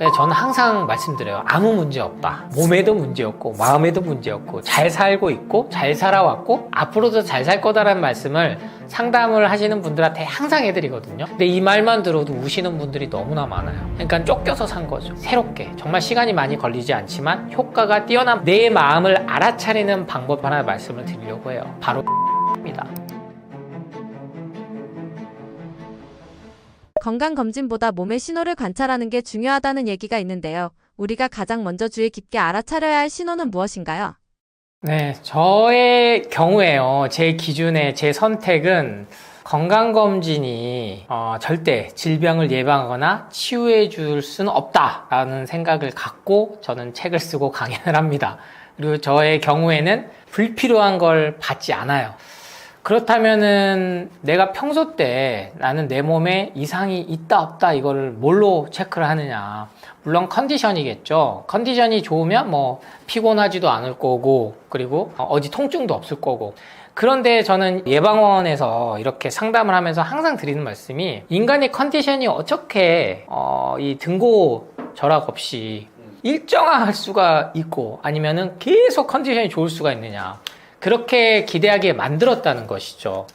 네, 저는 항상 말씀드려요. 아무 문제 없다. 몸에도 문제 없고 마음에도 문제 없고 잘 살고 있고 잘 살아왔고 앞으로도 잘 살 거다라는 말씀을 상담을 하시는 분들한테 항상 해드리거든요. 근데 이 말만 들어도 우시는 분들이 너무나 많아요. 그러니까 쫓겨서 산 거죠. 새롭게 정말 시간이 많이 걸리지 않지만 효과가 뛰어난 내 마음을 알아차리는 방법 하나 말씀을 드리려고 해요. 바로 입니다. 건강검진보다 몸의 신호를 관찰하는 게 중요하다는 얘기가 있는데요. 우리가 가장 먼저 주의 깊게 알아차려야 할 신호는 무엇인가요? 네, 저의 경우에요. 제 기준에 제 선택은 건강검진이 절대 질병을 예방하거나 치유해 줄 수는 없다라는 생각을 갖고 저는 책을 쓰고 강연을 합니다. 그리고 저의 경우에는 불필요한 걸 받지 않아요. 그렇다면은 내가 평소 때 나는 내 몸에 이상이 있다 없다 이거를 뭘로 체크를 하느냐. 물론 컨디션이겠죠. 컨디션이 좋으면 뭐 피곤하지도 않을 거고 그리고 어디 통증도 없을 거고. 그런데 저는 예방원에서 이렇게 상담을 하면서 항상 드리는 말씀이 인간의 컨디션이 어떻게 이 등고 절약 없이 일정할 수가 있고 아니면은 계속 컨디션이 좋을 수가 있느냐. 그렇게 기대하게 만들었다는 것이죠.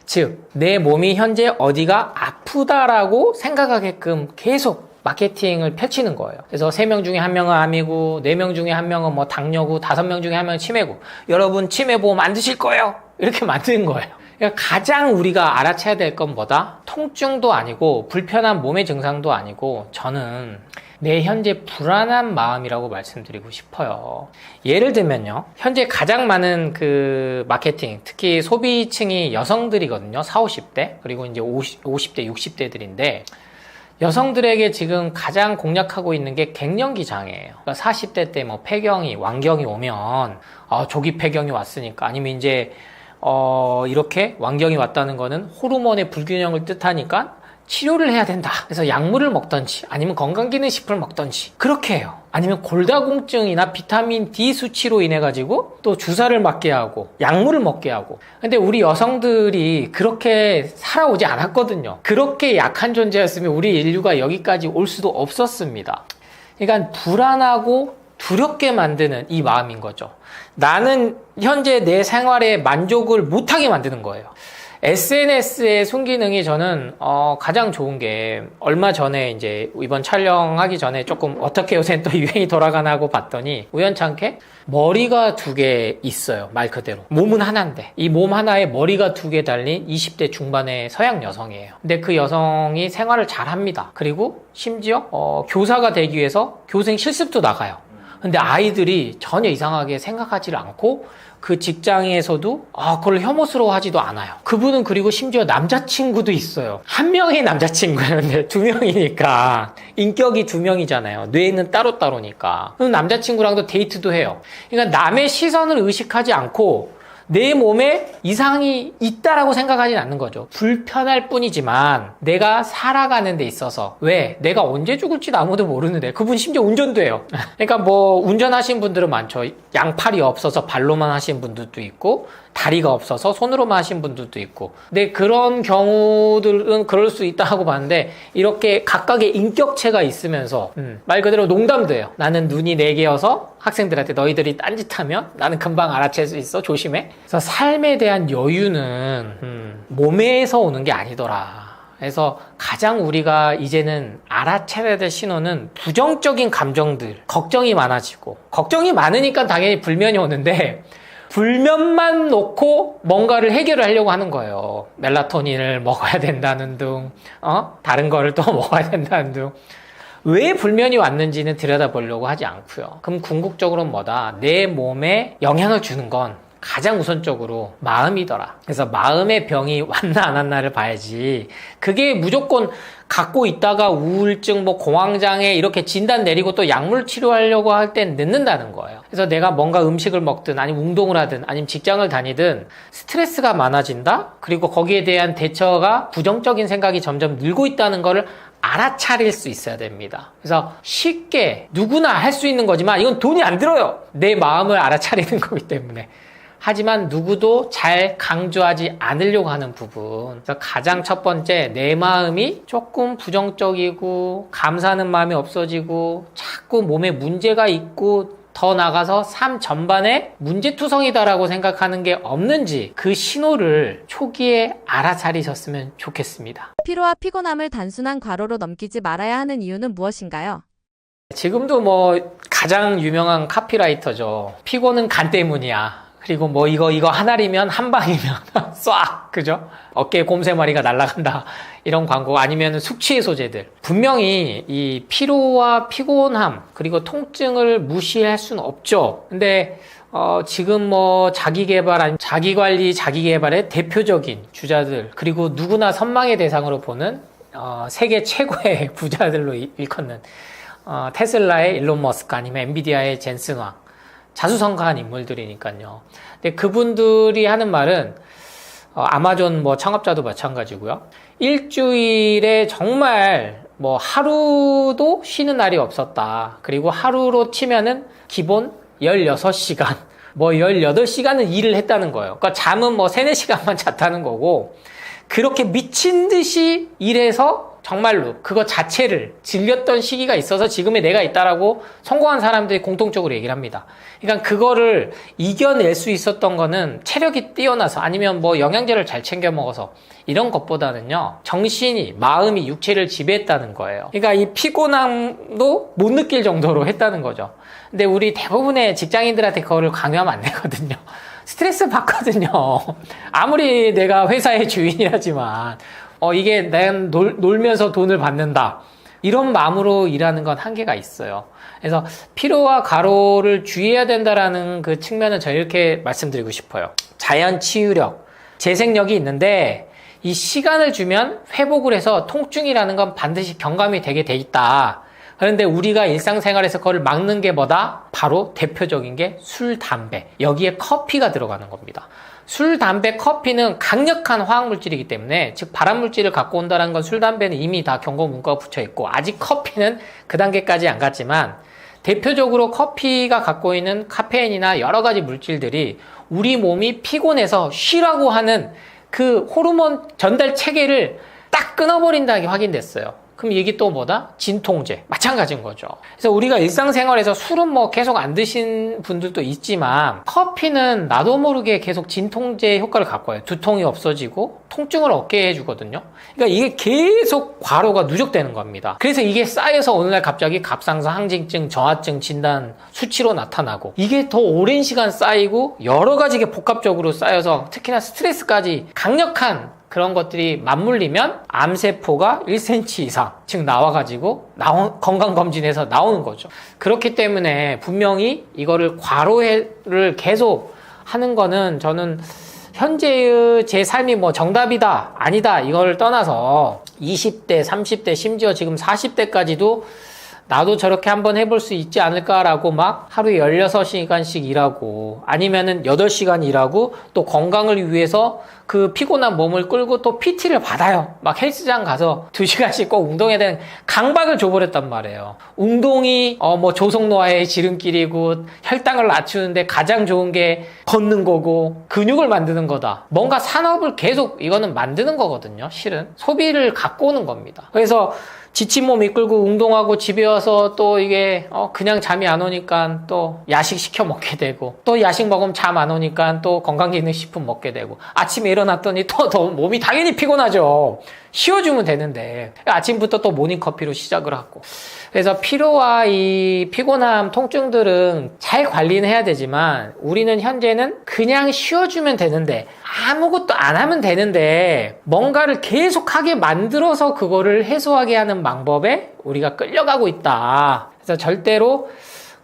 즉, 내 몸이 현재 어디가 아프다라고 생각하게끔 계속 마케팅을 펼치는 거예요. 그래서 3명 중에 1명은 암이고 4명 중에 1명은 뭐 당뇨고 5명 중에 1명은 치매고 여러분 치매보험 안 드실 거예요. 이렇게 만드는 거예요. 그러니까 가장 우리가 알아채야 될 건 뭐다? 통증도 아니고 불편한 몸의 증상도 아니고 저는 내 현재 불안한 마음이라고 말씀드리고 싶어요. 예를 들면요. 현재 가장 많은 그 마케팅, 특히 소비층이 여성들이거든요. 40, 50대. 그리고 이제 50대, 60대들인데 여성들에게 지금 가장 공략하고 있는 게 갱년기 장애예요. 그러니까 40대 때 뭐 폐경이, 완경이 오면 조기 폐경이 왔으니까 아니면 이제 이렇게 완경이 왔다는 거는 호르몬의 불균형을 뜻하니까 치료를 해야 된다. 그래서 약물을 먹던지 아니면 건강기능식품을 먹던지 그렇게 해요. 아니면 골다공증이나 비타민 D 수치로 인해 가지고 또 주사를 맞게 하고 약물을 먹게 하고. 근데 우리 여성들이 그렇게 살아오지 않았거든요. 그렇게 약한 존재였으면 우리 인류가 여기까지 올 수도 없었습니다. 그러니까 불안하고 두렵게 만드는 이 마음인 거죠. 나는 현재 내 생활에 만족을 못하게 만드는 거예요. SNS의 순기능이 저는 가장 좋은 게 얼마 전에 이제 이번 촬영하기 전에 조금 어떻게 요새 또 유행이 돌아가나 하고 봤더니 우연찮게 머리가 2개 있어요. 말 그대로. 몸은 하나인데 이 몸 하나에 머리가 2개 달린 20대 중반의 서양 여성이에요. 근데 그 여성이 생활을 잘 합니다. 그리고 심지어 교사가 되기 위해서 교생 실습도 나가요. 근데 아이들이 전혀 이상하게 생각하지를 않고 그 직장에서도 그걸 혐오스러워 하지도 않아요. 그분은 그리고 심지어 남자친구도 있어요. 1명의 남자친구였는데 2명이니까 인격이 2명이잖아요. 뇌는 따로따로니까. 그럼 남자친구랑도 데이트도 해요. 그러니까 남의 시선을 의식하지 않고 내 몸에 이상이 있다라고 생각하진 않는 거죠. 불편할 뿐이지만 내가 살아가는 데 있어서 왜? 내가 언제 죽을지도 아무도 모르는데 그분 심지어 운전도 해요. 그러니까 뭐 운전하신 분들은 많죠. 양팔이 없어서 발로만 하신 분들도 있고 다리가 없어서 손으로만 하신 분들도 있고 근데 그런 경우들은 그럴 수 있다 하고 봤는데 이렇게 각각의 인격체가 있으면서 말 그대로 농담도 해요. 나는 눈이 4개여서 학생들한테 너희들이 딴짓하면 나는 금방 알아챌 수 있어 조심해. 그래서 삶에 대한 여유는 몸에서 오는 게 아니더라. 그래서 가장 우리가 이제는 알아차려야 될 신호는 부정적인 감정들, 걱정이 많아지고 걱정이 많으니까 당연히 불면이 오는데 불면만 놓고 뭔가를 해결을 하려고 하는 거예요. 멜라토닌을 먹어야 된다는 등, 다른 거를 또 먹어야 된다는 등. 왜 불면이 왔는지는 들여다보려고 하지 않고요. 그럼 궁극적으로는 뭐다? 내 몸에 영향을 주는 건 가장 우선적으로 마음이더라. 그래서 마음의 병이 왔나 안 왔나를 봐야지. 그게 무조건 갖고 있다가 우울증, 공황장애 이렇게 진단 내리고 또 약물 치료하려고 할 땐 늦는다는 거예요. 그래서 내가 뭔가 음식을 먹든 아니면 운동을 하든 아니면 직장을 다니든 스트레스가 많아진다? 그리고 거기에 대한 대처가 부정적인 생각이 점점 늘고 있다는 거를 알아차릴 수 있어야 됩니다. 그래서 쉽게 누구나 할 수 있는 거지만 이건 돈이 안 들어요. 내 마음을 알아차리는 거기 때문에. 하지만 누구도 잘 강조하지 않으려고 하는 부분. 그래서 가장 첫 번째, 내 마음이 조금 부정적이고 감사하는 마음이 없어지고 자꾸 몸에 문제가 있고 더 나가서 삶 전반에 문제투성이다라고 생각하는 게 없는지 그 신호를 초기에 알아차리셨으면 좋겠습니다. 피로와 피곤함을 단순한 과로로 넘기지 말아야 하는 이유는 무엇인가요? 지금도 뭐 가장 유명한 카피라이터죠. 피곤은 간 때문이야. 그리고 뭐 이거 하나리면 한 방이면 쏴, 그죠? 어깨에 곰새머리가 날아간다, 이런 광고. 아니면 숙취해소제들. 분명히 이 피로와 피곤함 그리고 통증을 무시할 수는 없죠. 근데 지금 뭐 자기개발, 아니면 자기관리, 자기개발의 대표적인 주자들, 그리고 누구나 선망의 대상으로 보는 세계 최고의 부자들로 일컫는 테슬라의 일론 머스크, 아니면 엔비디아의 젠슨 왕, 자수성가한 인물들이니까요. 근데 그분들이 하는 말은 아마존 뭐 창업자도 마찬가지고요. 일주일에 정말 뭐 하루도 쉬는 날이 없었다. 그리고 하루로 치면은 기본 16시간, 뭐 18시간은 일을 했다는 거예요. 그러니까 잠은 뭐 3, 4시간만 잤다는 거고, 그렇게 미친 듯이 일해서 정말로 그거 자체를 즐겼던 시기가 있어서 지금의 내가 있다라고 성공한 사람들이 공통적으로 얘기를 합니다. 그러니까 그거를 이겨낼 수 있었던 거는 체력이 뛰어나서, 아니면 뭐 영양제를 잘 챙겨 먹어서, 이런 것보다는요, 정신이, 마음이 육체를 지배했다는 거예요. 그러니까 이 피곤함도 못 느낄 정도로 했다는 거죠. 근데 우리 대부분의 직장인들한테 그거를 강요하면 안 되거든요. 스트레스 받거든요. 아무리 내가 회사의 주인이라지만 이게 내가 놀면서 돈을 받는다, 이런 마음으로 일하는 건 한계가 있어요. 그래서 피로와 과로를 주의해야 된다라는 그 측면은 저 이렇게 말씀드리고 싶어요. 자연 치유력, 재생력이 있는데 이 시간을 주면 회복을 해서 통증이라는 건 반드시 경감이 되게 돼 있다. 그런데 우리가 일상생활에서 그걸 막는 게 뭐다? 바로 대표적인 게 술, 담배. 여기에 커피가 들어가는 겁니다. 술, 담배, 커피는 강력한 화학물질이기 때문에, 즉 발암물질을 갖고 온다는 건 술, 담배는 이미 다 경고 문구가 붙여 있고, 아직 커피는 그 단계까지 안 갔지만, 대표적으로 커피가 갖고 있는 카페인이나 여러 가지 물질들이 우리 몸이 피곤해서 쉬라고 하는 그 호르몬 전달 체계를 딱 끊어버린다는 게 확인됐어요. 그럼 이게 또 뭐다? 진통제. 마찬가지인 거죠. 그래서 우리가 일상생활에서 술은 뭐 계속 안 드신 분들도 있지만, 커피는 나도 모르게 계속 진통제 효과를 갖고 와요. 두통이 없어지고 통증을 없게 해주거든요. 그러니까 이게 계속 과로가 누적되는 겁니다. 그래서 이게 쌓여서 어느 날 갑자기 갑상선 항진증, 저하증 진단 수치로 나타나고, 이게 더 오랜 시간 쌓이고 여러 가지 게 복합적으로 쌓여서 특히나 스트레스까지 강력한 그런 것들이 맞물리면 암세포가 1cm 이상 즉 나와가지고 건강검진에서 나오는 거죠. 그렇기 때문에 분명히 이거를 과로를 계속 하는 거는, 저는 현재의 제 삶이 뭐 정답이다 아니다 이걸 떠나서 20대, 30대, 심지어 지금 40대까지도 나도 저렇게 한번 해볼 수 있지 않을까라고 막 하루에 16시간씩 일하고, 아니면은 8시간 일하고, 또 건강을 위해서 그 피곤한 몸을 끌고 또 PT를 받아요. 막 헬스장 가서 2시간씩 꼭 운동해야 되는 강박을 줘버렸단 말이에요. 운동이 뭐 조성노화의 지름길이고 혈당을 낮추는데 가장 좋은 게 걷는 거고 근육을 만드는 거다. 뭔가 산업을 계속 이거는 만드는 거거든요. 실은 소비를 갖고 오는 겁니다. 그래서 지친 몸 이끌고 운동하고 집에 와서 또 이게 그냥 잠이 안 오니까 또 야식 시켜 먹게 되고, 또 야식 먹으면 잠 안 오니까 또 건강기능식품 먹게 되고, 아침에 일어났더니 또 몸이 당연히 피곤하죠. 쉬어주면 되는데 아침부터 또 모닝커피로 시작을 하고. 그래서 피로와 이 피곤함, 통증들은 잘 관리는 해야 되지만, 우리는 현재는 그냥 쉬어주면 되는데, 아무것도 안 하면 되는데 뭔가를 계속하게 만들어서 그거를 해소하게 하는 방법에 우리가 끌려가고 있다. 그래서 절대로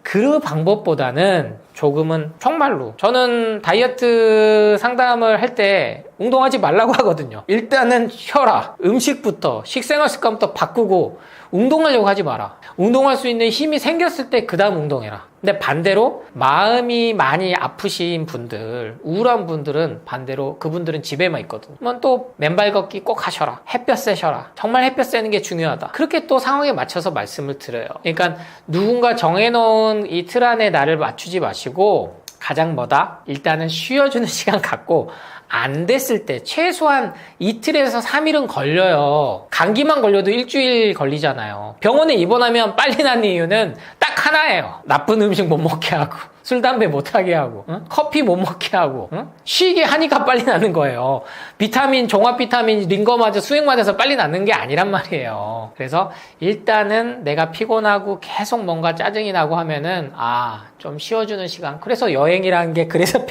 그 방법보다는 조금은, 정말로 저는 다이어트 상담을 할 때 운동하지 말라고 하거든요. 일단은 쉬어라. 음식부터, 식생활 습관부터 바꾸고 운동하려고 하지 마라. 운동할 수 있는 힘이 생겼을 때 그 다음 운동해라. 근데 반대로 마음이 많이 아프신 분들, 우울한 분들은 반대로 그분들은 집에만 있거든요. 그러면 또 맨발 걷기 꼭 하셔라. 햇볕 쐬셔라. 정말 햇볕 쐬는 게 중요하다. 그렇게 또 상황에 맞춰서 말씀을 드려요. 그러니까 누군가 정해놓은 이 틀 안에 나를 맞추지 마시고, 가장 뭐다? 일단은 쉬어주는 시간 갖고 안 됐을 때 최소한 이틀에서 3일은 걸려요. 감기만 걸려도 일주일 걸리잖아요. 병원에 입원하면 빨리 나는 이유는 딱 하나예요. 나쁜 음식 못 먹게 하고 술, 담배 못하게 하고 커피 못 먹게 하고 쉬게 하니까 빨리 나는 거예요. 비타민, 종합 비타민, 링거 맞아 수액 맞아서 빨리 나는 게 아니란 말이에요. 그래서 일단은 내가 피곤하고 계속 뭔가 짜증이 나고 하면은 좀 쉬어주는 시간. 그래서 여행이라는 게 그래서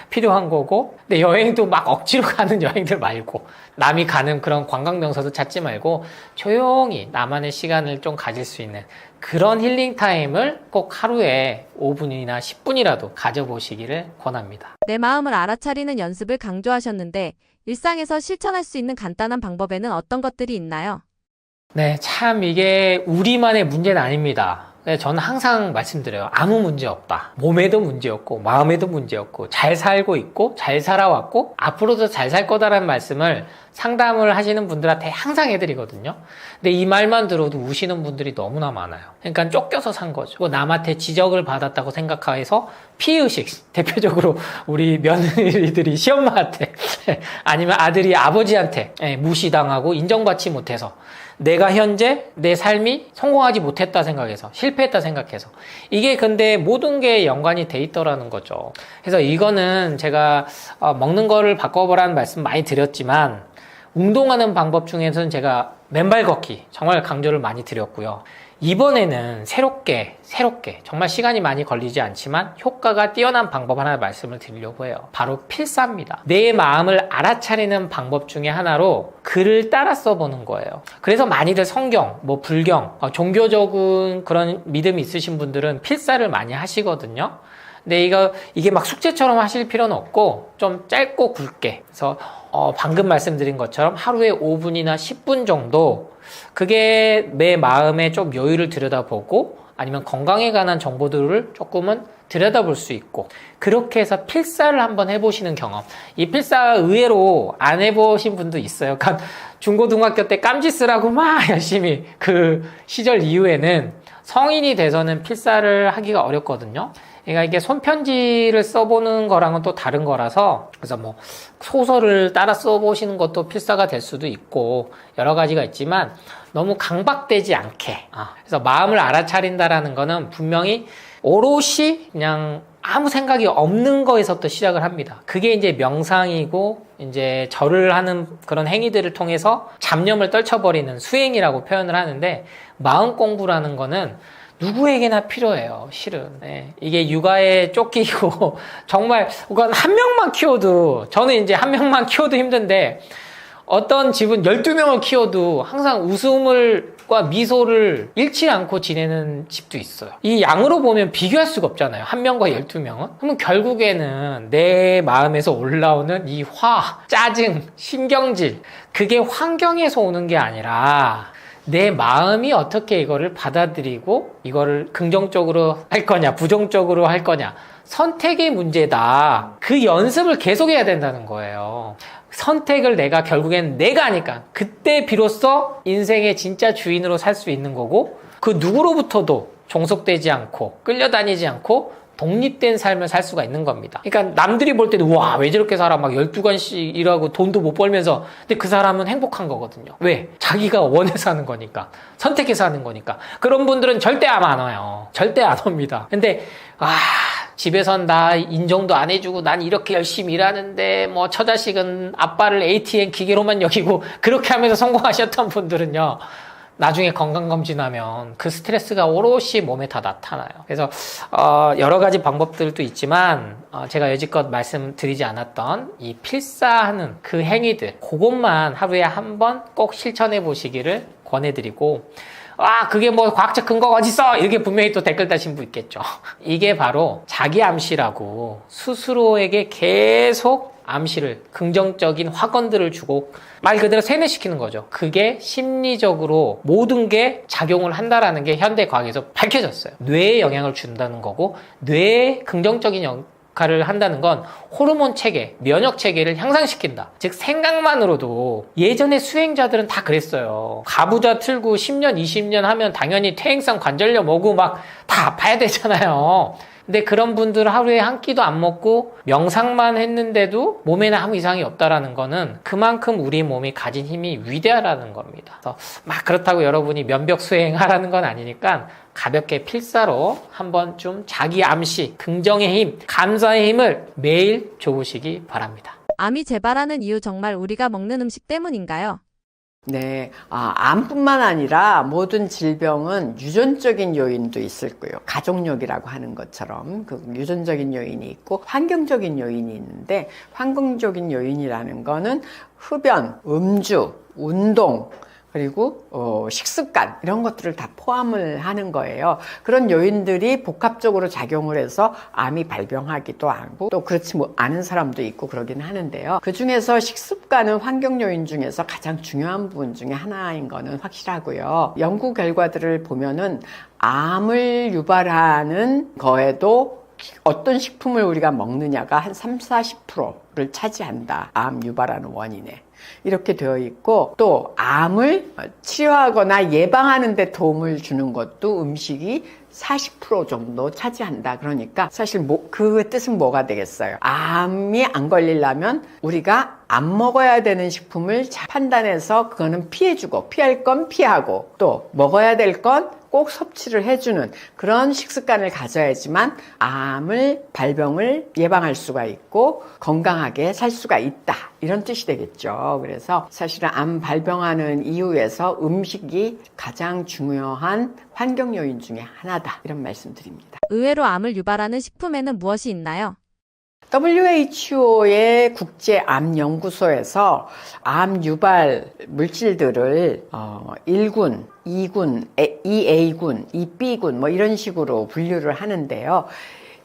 필요한 거고, 근데 여행도 막 억지로 가는 여행들 말고 남이 가는 그런 관광 명소도 찾지 말고 조용히 나만의 시간을 좀 가질 수 있는 그런 힐링 타임을 꼭 하루에 5분이나 10분이라도 가져보시기를 권합니다. 내 마음을 알아차리는 연습을 강조하셨는데 일상에서 실천할 수 있는 간단한 방법에는 어떤 것들이 있나요? 네, 참 이게 우리만의 문제는 아닙니다. 저는 항상 말씀드려요. 아무 문제 없다. 몸에도 문제 없고 마음에도 문제 없고 잘 살고 있고 잘 살아왔고 앞으로도 잘 살 거다라는 말씀을 상담을 하시는 분들한테 항상 해드리거든요. 근데 이 말만 들어도 우시는 분들이 너무나 많아요. 그러니까 쫓겨서 산 거죠. 남한테 지적을 받았다고 생각해서 피해의식, 대표적으로 우리 며느리들이 시엄마한테 아니면 아들이 아버지한테 무시당하고 인정받지 못해서 내가 현재 내 삶이 성공하지 못했다 생각해서 실패했다 생각해서 이게 근데 모든 게 연관이 돼 있더라는 거죠. 그래서 이거는 제가 먹는 거를 바꿔보라는 말씀 많이 드렸지만 운동하는 방법 중에서는 제가 맨발 걷기 정말 강조를 많이 드렸고요. 이번에는 새롭게 정말 시간이 많이 걸리지 않지만 효과가 뛰어난 방법 하나 말씀을 드리려고 해요. 바로 필사입니다. 내 마음을 알아차리는 방법 중에 하나로 글을 따라 써보는 거예요. 그래서 많이들 성경, 불경, 종교적인 그런 믿음이 있으신 분들은 필사를 많이 하시거든요. 근데 이게 막 숙제처럼 하실 필요는 없고 좀 짧고 굵게. 그래서 방금 말씀드린 것처럼 하루에 5분이나 10분 정도 그게 내 마음에 좀 여유를 들여다보고 아니면 건강에 관한 정보들을 조금은 들여다볼 수 있고 그렇게 해서 필사를 한번 해보시는 경험. 이 필사 의외로 안 해보신 분도 있어요. 그러니까 중고등학교 때 깜지 쓰라고 막 열심히 그 시절 이후에는 성인이 돼서는 필사를 하기가 어렵거든요. 그러니까 이게 손편지를 써보는 거랑은 또 다른 거라서 그래서 소설을 따라 써보시는 것도 필사가 될 수도 있고 여러 가지가 있지만 너무 강박되지 않게 그래서 마음을 알아차린다라는 거는 분명히 오롯이 그냥 아무 생각이 없는 거에서부터 시작을 합니다. 그게 이제 명상이고 이제 절을 하는 그런 행위들을 통해서 잡념을 떨쳐버리는 수행이라고 표현을 하는데 마음 공부라는 거는 누구에게나 필요해요, 실은. 이게 육아에 쫓기고, 정말, 한 명만 키워도, 저는 이제 한 명만 키워도 힘든데, 어떤 집은 12명을 키워도 항상 웃음과 미소를 잃지 않고 지내는 집도 있어요. 이 양으로 보면 비교할 수가 없잖아요. 한 명과 12명은. 그러면 결국에는 내 마음에서 올라오는 이 짜증, 신경질, 그게 환경에서 오는 게 아니라, 내 마음이 어떻게 이거를 받아들이고 이거를 긍정적으로 할 거냐 부정적으로 할 거냐 선택의 문제다. 그 연습을 계속해야 된다는 거예요. 선택을 결국엔 내가 하니까 그때 비로소 인생의 진짜 주인으로 살 수 있는 거고 그 누구로부터도 종속되지 않고 끌려다니지 않고 독립된 삶을 살 수가 있는 겁니다. 그러니까 남들이 볼 때도 와, 왜 저렇게 살아? 막 12시간씩 일하고 돈도 못 벌면서. 근데 그 사람은 행복한 거거든요. 왜? 자기가 원해서 하는 거니까. 선택해서 하는 거니까. 그런 분들은 절대 안 와요. 절대 안 옵니다. 근데 집에선 나 인정도 안 해주고 난 이렇게 열심히 일하는데 처자식은 아빠를 ATM 기계로만 여기고 그렇게 하면서 성공하셨던 분들은요. 나중에 건강검진하면 그 스트레스가 오롯이 몸에 다 나타나요. 그래서 여러 가지 방법들도 있지만 제가 여지껏 말씀드리지 않았던 이 필사하는 그 행위들 그것만 하루에 한 번 꼭 실천해 보시기를 권해드리고 그게 과학적 근거가 어딨어? 이렇게 분명히 또 댓글 다신 분 있겠죠. 이게 바로 자기 암시라고 스스로에게 계속 암시를 긍정적인 확언들을 주고 말 그대로 세뇌시키는 거죠. 그게 심리적으로 모든 게 작용을 한다라는 게 현대 과학에서 밝혀졌어요. 뇌에 영향을 준다는 거고 뇌에 긍정적인 역할을 한다는 건 호르몬 체계, 면역 체계를 향상시킨다. 즉 생각만으로도 예전에 수행자들은 다 그랬어요. 가부좌 틀고 10년, 20년 하면 당연히 퇴행성 관절염 오고 막 다 아파야 되잖아요. 근데 그런 분들은 하루에 한 끼도 안 먹고 명상만 했는데도 몸에는 아무 이상이 없다라는 거는 그만큼 우리 몸이 가진 힘이 위대하다는 겁니다. 그래서 막 그렇다고 여러분이 면벽 수행하라는 건 아니니까 가볍게 필사로 한번 좀 자기 암시, 긍정의 힘, 감사의 힘을 매일 줘보시기 바랍니다. 암이 재발하는 이유 정말 우리가 먹는 음식 때문인가요? 네, 암뿐만 아니라 모든 질병은 유전적인 요인도 있을 거예요. 가족력이라고 하는 것처럼 그 유전적인 요인이 있고 환경적인 요인이 있는데, 환경적인 요인이라는 거는 흡연, 음주, 운동, 그리고 식습관, 이런 것들을 다 포함을 하는 거예요. 그런 요인들이 복합적으로 작용을 해서 암이 발병하기도 하고, 또 그렇지 않은 사람도 있고 그러긴 하는데요. 그 중에서 식습관은 환경 요인 중에서 가장 중요한 부분 중에 하나인 거는 확실하고요. 연구 결과들을 보면은 암을 유발하는 거에도 어떤 식품을 우리가 먹느냐가 한 30-40%를 차지한다. 암 유발하는 원인에. 이렇게 되어 있고, 또 암을 치료하거나 예방하는 데 도움을 주는 것도 음식이 40% 정도 차지한다. 그러니까 사실 그 뜻은 뭐가 되겠어요? 암이 안 걸리려면 우리가 안 먹어야 되는 식품을 잘 판단해서 그거는 피해주고, 피할 건 피하고, 또 먹어야 될 건 꼭 섭취를 해주는 그런 식습관을 가져야지만 암을, 발병을 예방할 수가 있고 건강하게 살 수가 있다, 이런 뜻이 되겠죠. 그래서 사실은 암 발병하는 이유에서 음식이 가장 중요한 환경 요인 중에 하나다, 이런 말씀드립니다. 의외로 암을 유발하는 식품에는 무엇이 있나요? WHO의 국제암연구소에서 암 유발 물질들을 1군, 2군, 2A군, 2B군 뭐 이런 식으로 분류를 하는데요.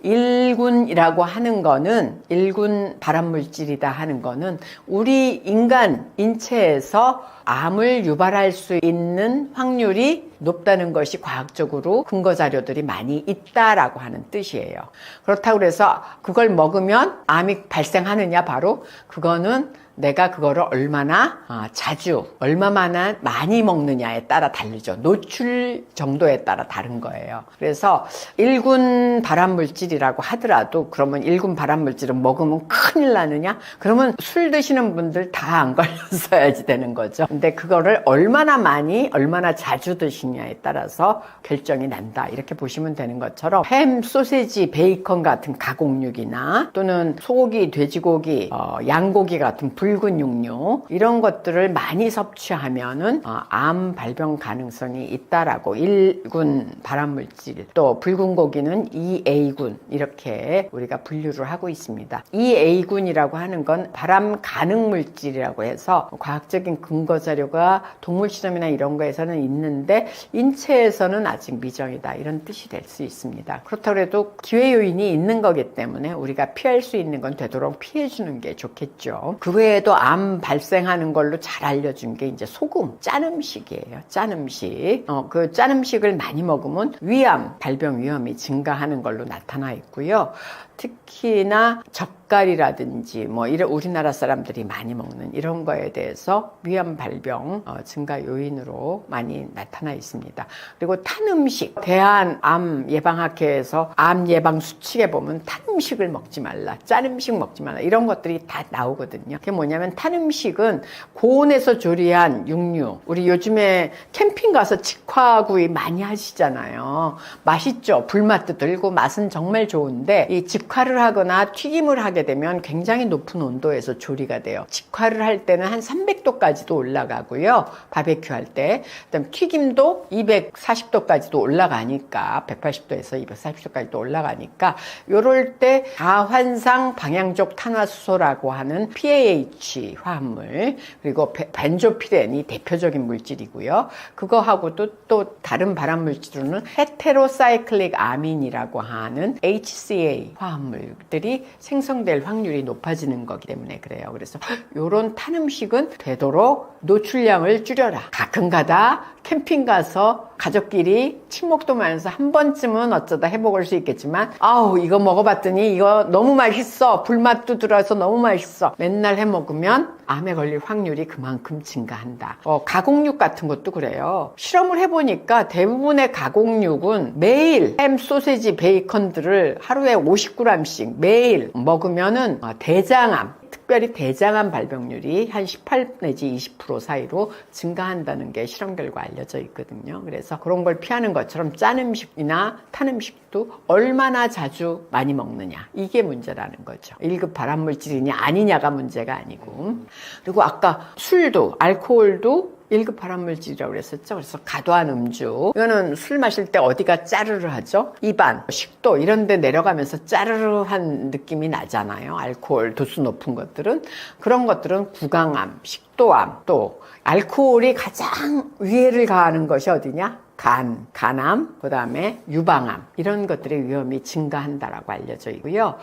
1군이라고 하는 거는, 1군 발암물질이다 하는 거는 우리 인간 인체에서 암을 유발할 수 있는 확률이 높다는 것이 과학적으로 근거 자료들이 많이 있다라고 하는 뜻이에요. 그렇다고 해서 그걸 먹으면 암이 발생하느냐, 바로 그거는 내가 그거를 얼마나 자주, 얼마나 많이 먹느냐에 따라 다르죠. 노출 정도에 따라 다른 거예요. 그래서 1군 발암물질이라고 하더라도, 그러면 1군 발암물질은 먹으면 큰일 나느냐? 그러면 술 드시는 분들 다 안 걸렸어야지 되는 거죠. 근데 그거를 얼마나 많이, 얼마나 자주 드시냐에 따라서 결정이 난다, 이렇게 보시면 되는 것처럼, 햄, 소세지, 베이컨 같은 가공육이나 또는 소고기, 돼지고기, 양고기 같은 붉은 육류, 이런 것들을 많이 섭취하면은 암 발병 가능성이 있다라고, 1군 발암물질, 또 붉은 고기는 2A군, 이렇게 우리가 분류를 하고 있습니다. 2A군이라고 하는 건 발암 가능 물질이라고 해서 과학적인 근거 자료가 동물 실험이나 이런 거에서는 있는데 인체에서는 아직 미정이다, 이런 뜻이 될 수 있습니다. 그렇다고 해도 기회 요인이 있는 거기 때문에 우리가 피할 수 있는 건 되도록 피해 주는 게 좋겠죠. 그 외에도 암 발생하는 걸로 잘 알려준 게 이제 소금, 짠 음식이에요. 짠 음식. 그 짠 음식을 많이 먹으면 위암, 발병 위험이 증가하는 걸로 나타나 있고요. 특히나 젓갈이라든지 뭐 이런 우리나라 사람들이 많이 먹는 이런 거에 대해서 위암 발병 증가 요인으로 많이 나타나 있습니다. 그리고 탄 음식, 대한암예방학회에서 암 예방 수칙에 보면 탄 음식을 먹지 말라, 짠 음식 먹지 말라, 이런 것들이 다 나오거든요. 그게 뭐냐면, 탄 음식은 고온에서 조리한 육류, 우리 요즘에 캠핑 가서 직화구이 많이 하시잖아요. 맛있죠? 불맛도 들고 맛은 정말 좋은데, 이 직화를 하거나 튀김을 하게 되면 굉장히 높은 온도에서 조리가 돼요. 직화를 할 때는 한 300도까지도 올라가고요. 바베큐 할 때. 그다음 튀김도 240도까지도 올라가니까, 180도에서 240도까지도 올라가니까, 요럴 때 다환상 방향족 탄화수소라고 하는 PAH 화합물, 그리고 벤조피렌이 대표적인 물질이고요. 그거하고도 또 다른 발암물질로는 헤테로사이클릭 아민이라고 하는 HCA 화합물들이 생성될 확률이 높아지는 거기 때문에 그래요. 그래서 요런 탄 음식은 되도록 노출량을 줄여라. 가끔가다 캠핑 가서 가족끼리 친목도 많아서 한 번쯤은 어쩌다 해먹을 수 있겠지만 아우 이거 먹어봤더니 이거 너무 맛있어, 불맛도 들어서 너무 맛있어, 맨날 해먹으면 암에 걸릴 확률이 그만큼 증가한다. 가공육 같은 것도 그래요. 실험을 해보니까 대부분의 가공육은 매일 햄, 소세지, 베이컨들을 하루에 50g씩 매일 먹으면은 대장암, 특별히 대장암 발병률이 한 18 내지 20% 사이로 증가한다는 게 실험 결과 알려져 있거든요. 그래서 그런 걸 피하는 것처럼 짠 음식이나 탄 음식도 얼마나 자주 많이 먹느냐, 이게 문제라는 거죠. 1급 발암물질이냐 아니냐가 문제가 아니고. 그리고 아까 술도, 알코올도 1급 발암물질이라고 그랬었죠. 그래서 과도한 음주, 이거는 술 마실 때 어디가 짜르르 하죠? 입안, 식도 이런 데 내려가면서 짜르르한 느낌이 나잖아요. 알코올 도수 높은 것들은. 그런 것들은 구강암, 식도암, 또 알코올이 가장 위해를 가하는 것이 어디냐? 간암, 그 다음에 유방암, 이런 것들의 위험이 증가한다라고 알려져 있고요.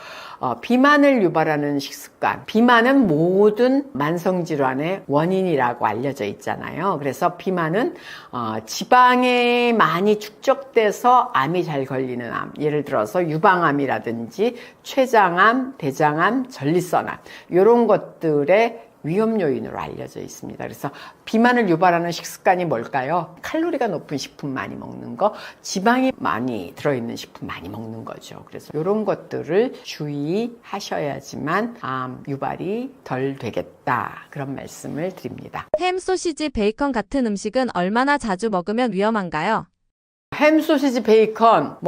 비만을 유발하는 식습관, 비만은 모든 만성질환의 원인이라고 알려져 있잖아요. 그래서 비만은 지방에 많이 축적돼서 암이 잘 걸리는 암, 예를 들어서 유방암이라든지 췌장암, 대장암, 전립선암, 이런 것들의 위험 요인으로 알려져 있습니다. 그래서 비만을 유발하는 식습관이 뭘까요? 칼로리가 높은 식품 많이 먹는 거, 지방이 많이 들어있는 식품 많이 먹는 거죠. 그래서 이런 것들을 주의하셔야지만 암 유발이 덜 되겠다, 그런 말씀을 드립니다. 햄, 소시지, 베이컨 같은 음식은 얼마나 자주 먹으면 위험한가요? 햄, 소시지, 베이컨,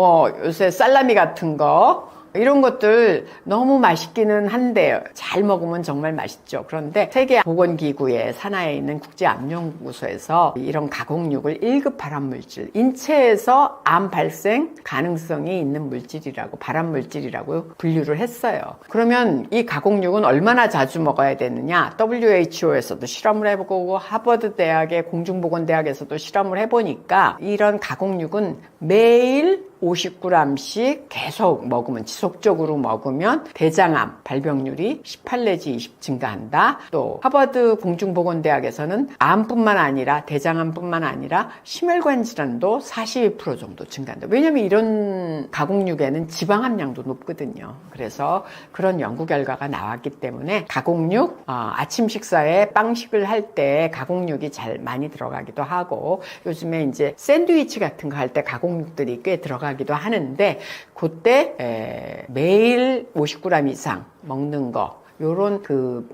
요새 살라미 같은 거, 이런 것들 너무 맛있기는 한데 잘 먹으면 정말 맛있죠. 그런데 세계보건기구의 산하에 있는 국제암연구소에서 이런 가공육을 1급 발암물질, 인체에서 암 발생 가능성이 있는 물질이라고, 발암물질이라고 분류를 했어요. 그러면 이 가공육은 얼마나 자주 먹어야 되느냐? WHO에서도 실험을 해보고 하버드 대학의 공중보건대학에서도 실험을 해보니까 이런 가공육은 매일 50g씩 계속 먹으면, 지속적으로 먹으면 대장암 발병률이 18 내지 20 증가한다. 또 하버드 공중보건대학에서는 암뿐만 아니라 대장암뿐만 아니라 심혈관 질환도 42% 정도 증가한다. 왜냐하면 이런 가공육에는 지방 함량도 높거든요. 그래서 그런 연구 결과가 나왔기 때문에 가공육, 아침 식사에 빵식을 할 때 가공육이 잘 많이 들어가기도 하고, 요즘에 이제 샌드위치 같은 거 할 때 가공육들이 꽤 들어가기도 하는데, 그때 매일 50g 이상 먹는 거, 요런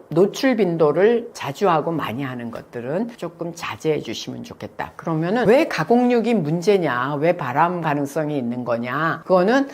노출 빈도를 자주 하고 많이 하는 것들은 조금 자제해 주시면 좋겠다. 그러면은 왜 가공육이 문제냐, 왜 발암 가능성이 있는 거냐, 그거는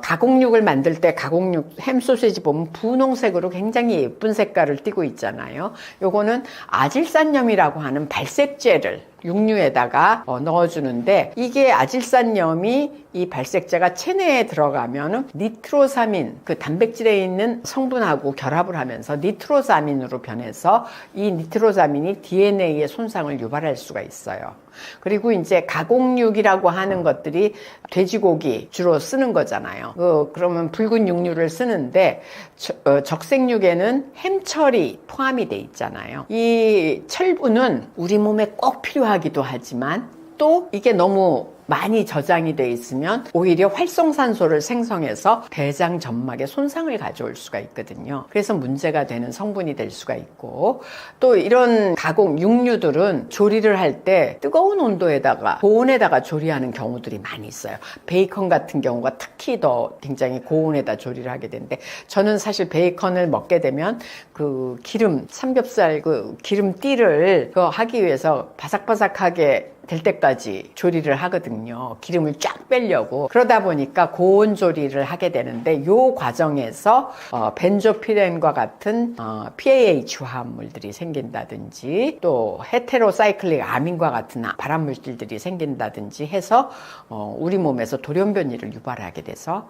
가공육을 만들 때 가공육 햄, 소시지 보면 분홍색으로 굉장히 예쁜 색깔을 띠고 있잖아요. 요거는 아질산염이라고 하는 발색제를 육류에다가 넣어주는데, 이게 아질산염이 이 발색제가 체내에 들어가면 니트로사민, 그 단백질에 있는 성분하고 결합을 하면서 니트로사민으로 변해서 이 니트로사민이 DNA의 손상을 유발할 수가 있어요. 그리고 이제 가공육이라고 하는 것들이 돼지고기 주로 쓰는 거잖아요. 그러면 붉은 육류를 쓰는데 적색육에는 햄철이 포함이 돼 있잖아요. 이 철분은 우리 몸에 꼭 필요하기도 하지만 또 이게 너무 많이 저장이 돼 있으면 오히려 활성산소를 생성해서 대장 점막에 손상을 가져올 수가 있거든요. 그래서 문제가 되는 성분이 될 수가 있고, 또 이런 가공 육류들은 조리를 할 때 뜨거운 온도에다가, 고온에다가 조리하는 경우들이 많이 있어요. 베이컨 같은 경우가 특히 더 굉장히 고온에다 조리를 하게 되는데, 저는 사실 베이컨을 먹게 되면 그 기름, 삼겹살 그 기름띠를 하기 위해서 바삭바삭하게 될 때까지 조리를 하거든요. 기름을 쫙 빼려고. 그러다 보니까 고온 조리를 하게 되는데, 요 과정에서 벤조피렌과 같은 PAH 화합물들이 생긴다든지, 또 헤테로사이클릭 아민과 같은 발암물질들이 생긴다든지 해서 우리 몸에서 돌연변이를 유발하게 돼서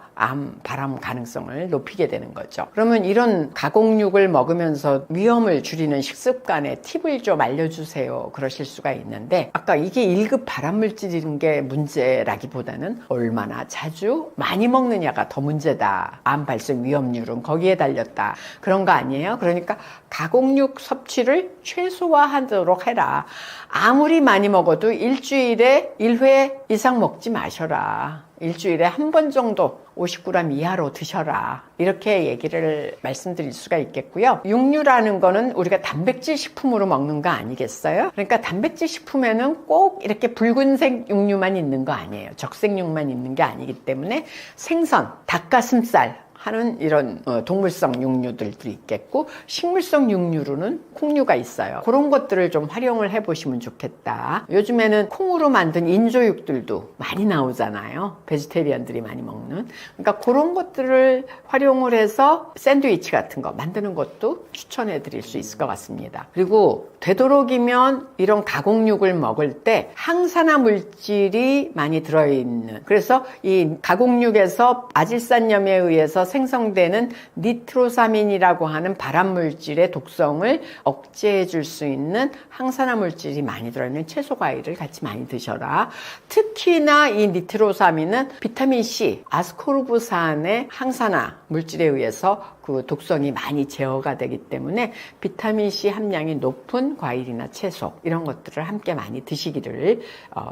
발암 가능성을 높이게 되는 거죠. 그러면 이런 가공육을 먹으면서 위험을 줄이는 식습관의 팁을 좀 알려주세요, 그러실 수가 있는데, 아까 이게 1급 발암물질인 게 문제라기보다는 얼마나 자주 많이 먹느냐가 더 문제다. 암 발생 위험률은 거기에 달렸다. 그런 거 아니에요? 그러니까 가공육 섭취를 최소화하도록 해라. 아무리 많이 먹어도 일주일에 1회 이상 먹지 마셔라. 일주일에 한 번 정도 50g 이하로 드셔라. 이렇게 얘기를 말씀드릴 수가 있겠고요. 육류라는 거는 우리가 단백질 식품으로 먹는 거 아니겠어요? 그러니까 단백질 식품에는 꼭 이렇게 붉은색 육류만 있는 거 아니에요. 적색육만 있는 게 아니기 때문에 생선, 닭가슴살 하는 이런 동물성 육류들도 있겠고, 식물성 육류로는 콩류가 있어요. 그런 것들을 좀 활용을 해보시면 좋겠다. 요즘에는 콩으로 만든 인조육들도 많이 나오잖아요. 베지테리언들이 많이 먹는. 그러니까 그런 것들을 활용을 해서 샌드위치 같은 거 만드는 것도 추천해 드릴 수 있을 것 같습니다. 그리고 되도록이면 이런 가공육을 먹을 때 항산화 물질이 많이 들어있는, 그래서 이 가공육에서 아질산염에 의해서 생성되는 니트로사민이라고 하는 발암물질의 독성을 억제해 줄 수 있는 항산화 물질이 많이 들어있는 채소 과일을 같이 많이 드셔라. 특히나 이 니트로사민은 비타민C, 아스코르브산의 항산화 물질에 의해서 그 독성이 많이 제어가 되기 때문에 비타민C 함량이 높은 과일이나 채소 이런 것들을 함께 많이 드시기를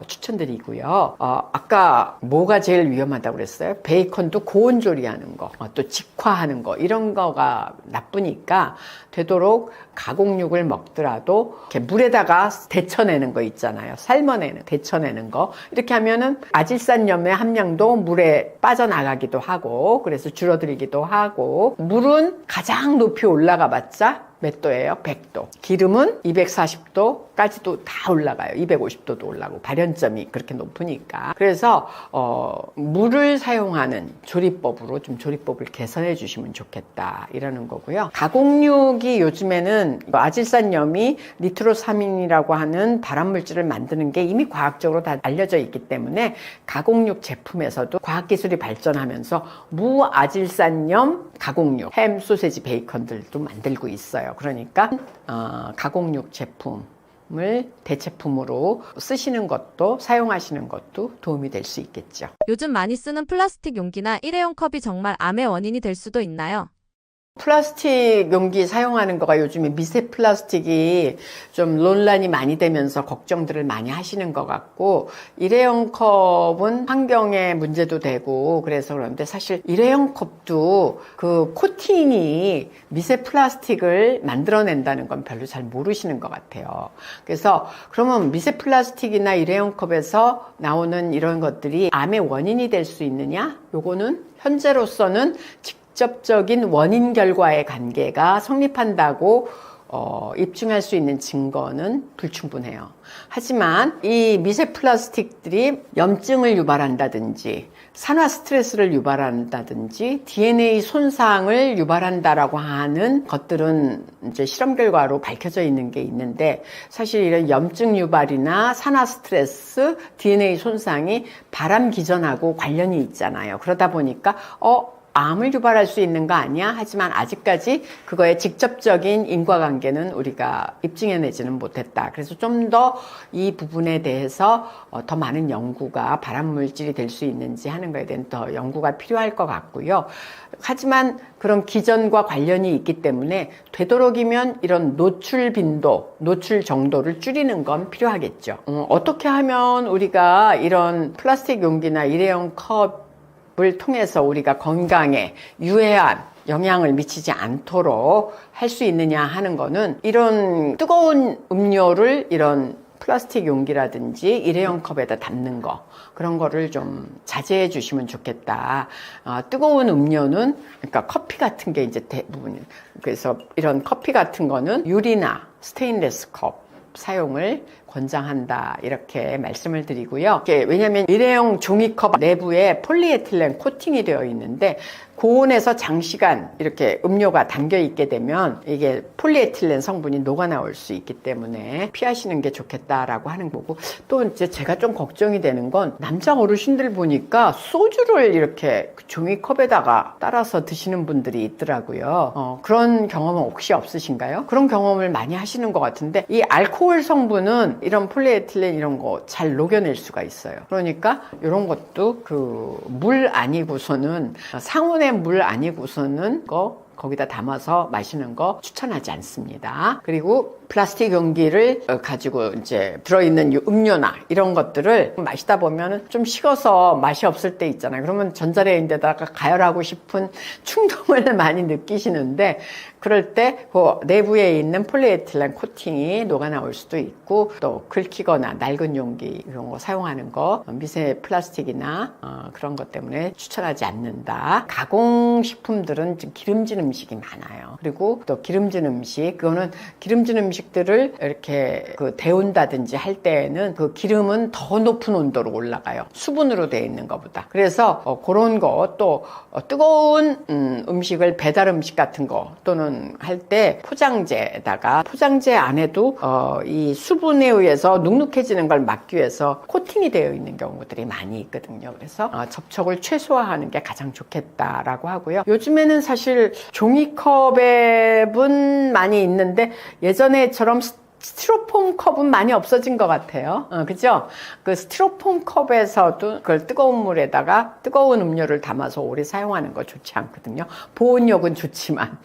추천드리고요. 아까 뭐가 제일 위험하다고 그랬어요? 베이컨도 고온 조리하는 거, 또 직화하는 거 이런 거가 나쁘니까 되도록 가공육을 먹더라도 이렇게 물에다가 데쳐내는 거 있잖아요. 삶아내는, 데쳐내는 거. 이렇게 하면은 아질산염의 함량도 물에 빠져나가기도 하고, 그래서 줄어들기도 하고, 물은 가장 높이 올라가 봤자 몇 도예요? 100도. 기름은 240도까지도 다 올라가요. 250도도 올라가고 발연점이 그렇게 높으니까. 그래서 물을 사용하는 조리법으로 좀 조리법을 개선해 주시면 좋겠다 이러는 거고요. 가공육이 요즘에는 아질산염이 니트로사민이라고 하는 발암물질을 만드는 게 이미 과학적으로 다 알려져 있기 때문에 가공육 제품에서도 과학기술이 발전하면서 무아질산염 가공육, 햄, 소세지, 베이컨들도 만들고 있어요. 그러니까 가공육 제품을 대체품으로 쓰시는 것도 사용하시는 것도 도움이 될 수 있겠죠. 요즘 많이 쓰는 플라스틱 용기나 일회용 컵이 정말 암의 원인이 될 수도 있나요? 플라스틱 용기 사용하는 거가 요즘에 미세 플라스틱이 좀 논란이 많이 되면서 걱정들을 많이 하시는 것 같고, 일회용 컵은 환경에 문제도 되고 그래서 그런데 사실 일회용 컵도 그 코팅이 미세 플라스틱을 만들어낸다는 건 별로 잘 모르시는 것 같아요. 그래서 그러면 미세 플라스틱이나 일회용 컵에서 나오는 이런 것들이 암의 원인이 될 수 있느냐? 요거는 현재로서는 직접적인 원인 결과의 관계가 성립한다고 입증할 수 있는 증거는 불충분해요. 하지만 이 미세 플라스틱들이 염증을 유발한다든지 산화 스트레스를 유발한다든지 DNA 손상을 유발한다라고 하는 것들은 이제 실험 결과로 밝혀져 있는 게 있는데, 사실 이런 염증 유발이나 산화 스트레스, DNA 손상이 발암 기전하고 관련이 있잖아요. 그러다 보니까 암을 유발할 수 있는 거 아니야? 하지만 아직까지 그거의 직접적인 인과관계는 우리가 입증해내지는 못했다. 그래서 좀 더 이 부분에 대해서 더 많은 연구가 발암물질이 될 수 있는지 하는 거에 대한 더 연구가 필요할 것 같고요. 하지만 그런 기전과 관련이 있기 때문에 되도록이면 이런 노출 빈도, 노출 정도를 줄이는 건 필요하겠죠. 어떻게 하면 우리가 이런 플라스틱 용기나 일회용 컵을 통해서 우리가 건강에 유해한 영향을 미치지 않도록 할 수 있느냐 하는 거는, 이런 뜨거운 음료를 이런 플라스틱 용기라든지 일회용 컵에다 담는 거, 그런 거를 좀 자제해 주시면 좋겠다. 뜨거운 음료는, 그러니까 커피 같은 게 이제 대부분, 그래서 이런 커피 같은 거는 유리나 스테인리스 컵 사용을 권장한다 이렇게 말씀을 드리고요. 왜냐하면 일회용 종이컵 내부에 폴리에틸렌 코팅이 되어 있는데, 고온에서 장시간 이렇게 음료가 담겨 있게 되면 이게 폴리에틸렌 성분이 녹아 나올 수 있기 때문에 피하시는 게 좋겠다라고 하는 거고, 또 이제 제가 좀 걱정이 되는 건 남자 어르신들 보니까 소주를 이렇게 종이컵에다가 따라서 드시는 분들이 있더라고요. 그런 경험은 혹시 없으신가요? 그런 경험을 많이 하시는 것 같은데, 이 알코올 성분은 이런 폴리에틸렌 이런 거 잘 녹여낼 수가 있어요. 그러니까 이런 것도 그 물 아니고서는, 상온의 물 아니고서는 거기다 담아서 마시는 거 추천하지 않습니다. 그리고 플라스틱 용기를 가지고 이제 들어있는 음료나 이런 것들을 마시다 보면 좀 식어서 맛이 없을 때 있잖아요. 그러면 전자레인지에다가 가열하고 싶은 충동을 많이 느끼시는데, 그럴 때 그 내부에 있는 폴리에틸렌 코팅이 녹아 나올 수도 있고, 또 긁히거나 낡은 용기 이런 거 사용하는 거, 미세 플라스틱이나 그런 것 때문에 추천하지 않는다. 가공식품들은 좀 기름진 음식이 많아요. 그리고 또 기름진 음식, 그거는 기름진 음식들을 이렇게 데운다든지 할 때에는 그 기름은 더 높은 온도로 올라가요. 수분으로 되어 있는 것보다. 그래서 그런 거, 또 뜨거운 음식을, 배달 음식 같은 거 또는 할 때 포장재에다가, 포장재 안에도 이 수분에 의해서 눅눅해지는 걸 막기 위해서 코팅이 되어 있는 경우들이 많이 있거든요. 그래서 접촉을 최소화하는 게 가장 좋겠다라고 하고요. 요즘에는 사실 종이컵은 많이 있는데 예전에처럼 스티로폼 컵은 많이 없어진 것 같아요. 그죠? 그 스티로폼 컵에서도 그걸 뜨거운 물에다가 뜨거운 음료를 담아서 오래 사용하는 거 좋지 않거든요. 보온력은 좋지만.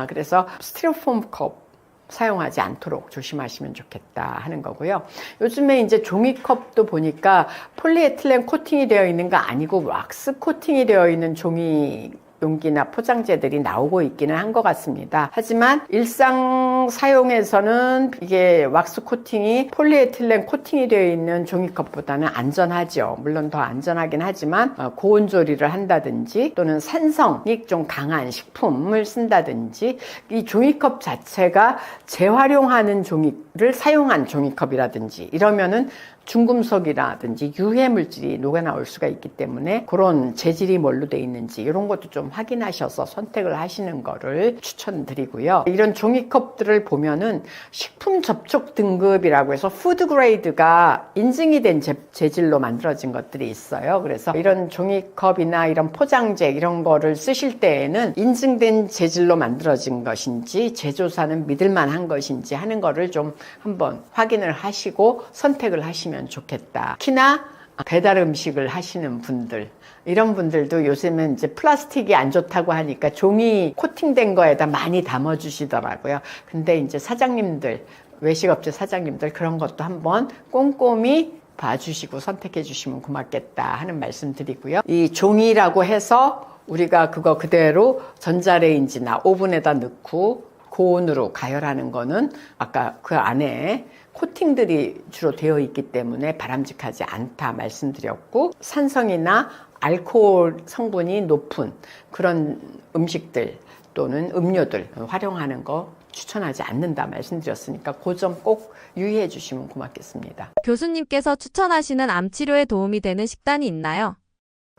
그래서 스티로폼 컵 사용하지 않도록 조심하시면 좋겠다 하는 거고요. 요즘에 이제 종이컵도 보니까 폴리에틸렌 코팅이 되어 있는 거 아니고 왁스 코팅이 되어 있는 종이 용기나 포장재들이 나오고 있기는 한 것 같습니다. 하지만 일상 사용에서는 이게 왁스 코팅이 폴리에틸렌 코팅이 되어 있는 종이컵보다는 안전하죠. 물론 더 안전하긴 하지만 고온 조리를 한다든지 또는 산성이 좀 강한 식품을 쓴다든지, 이 종이컵 자체가 재활용하는 종이를 사용한 종이컵이라든지 이러면은 중금속이라든지 유해 물질이 녹아 나올 수가 있기 때문에 그런 재질이 뭘로 돼 있는지 이런 것도 좀 확인하셔서 선택을 하시는 거를 추천드리고요. 이런 종이컵들을 보면은 식품 접촉 등급이라고 해서 푸드 그레이드가 인증이 된 재질로 만들어진 것들이 있어요. 그래서 이런 종이컵이나 이런 포장재 이런 거를 쓰실 때에는 인증된 재질로 만들어진 것인지 제조사는 믿을만한 것인지 하는 거를 좀 한번 확인을 하시고 선택을 하시면 좋겠다. 특히나 배달 음식을 하시는 분들, 이런 분들도 요즘은 이제 플라스틱이 안 좋다고 하니까 종이 코팅된 거에다 많이 담아 주시더라고요. 근데 이제 사장님들, 외식업체 사장님들 그런 것도 한번 꼼꼼히 봐주시고 선택해 주시면 고맙겠다 하는 말씀 드리고요. 이 종이라고 해서 우리가 그거 그대로 전자레인지나 오븐에다 넣고 고온으로 가열하는 거는 아까 그 안에 코팅들이 주로 되어 있기 때문에 바람직하지 않다 말씀드렸고, 산성이나 알코올 성분이 높은 그런 음식들 또는 음료들 활용하는 거 추천하지 않는다 말씀드렸으니까 그 점 꼭 유의해 주시면 고맙겠습니다. 교수님께서 추천하시는 암 치료에 도움이 되는 식단이 있나요?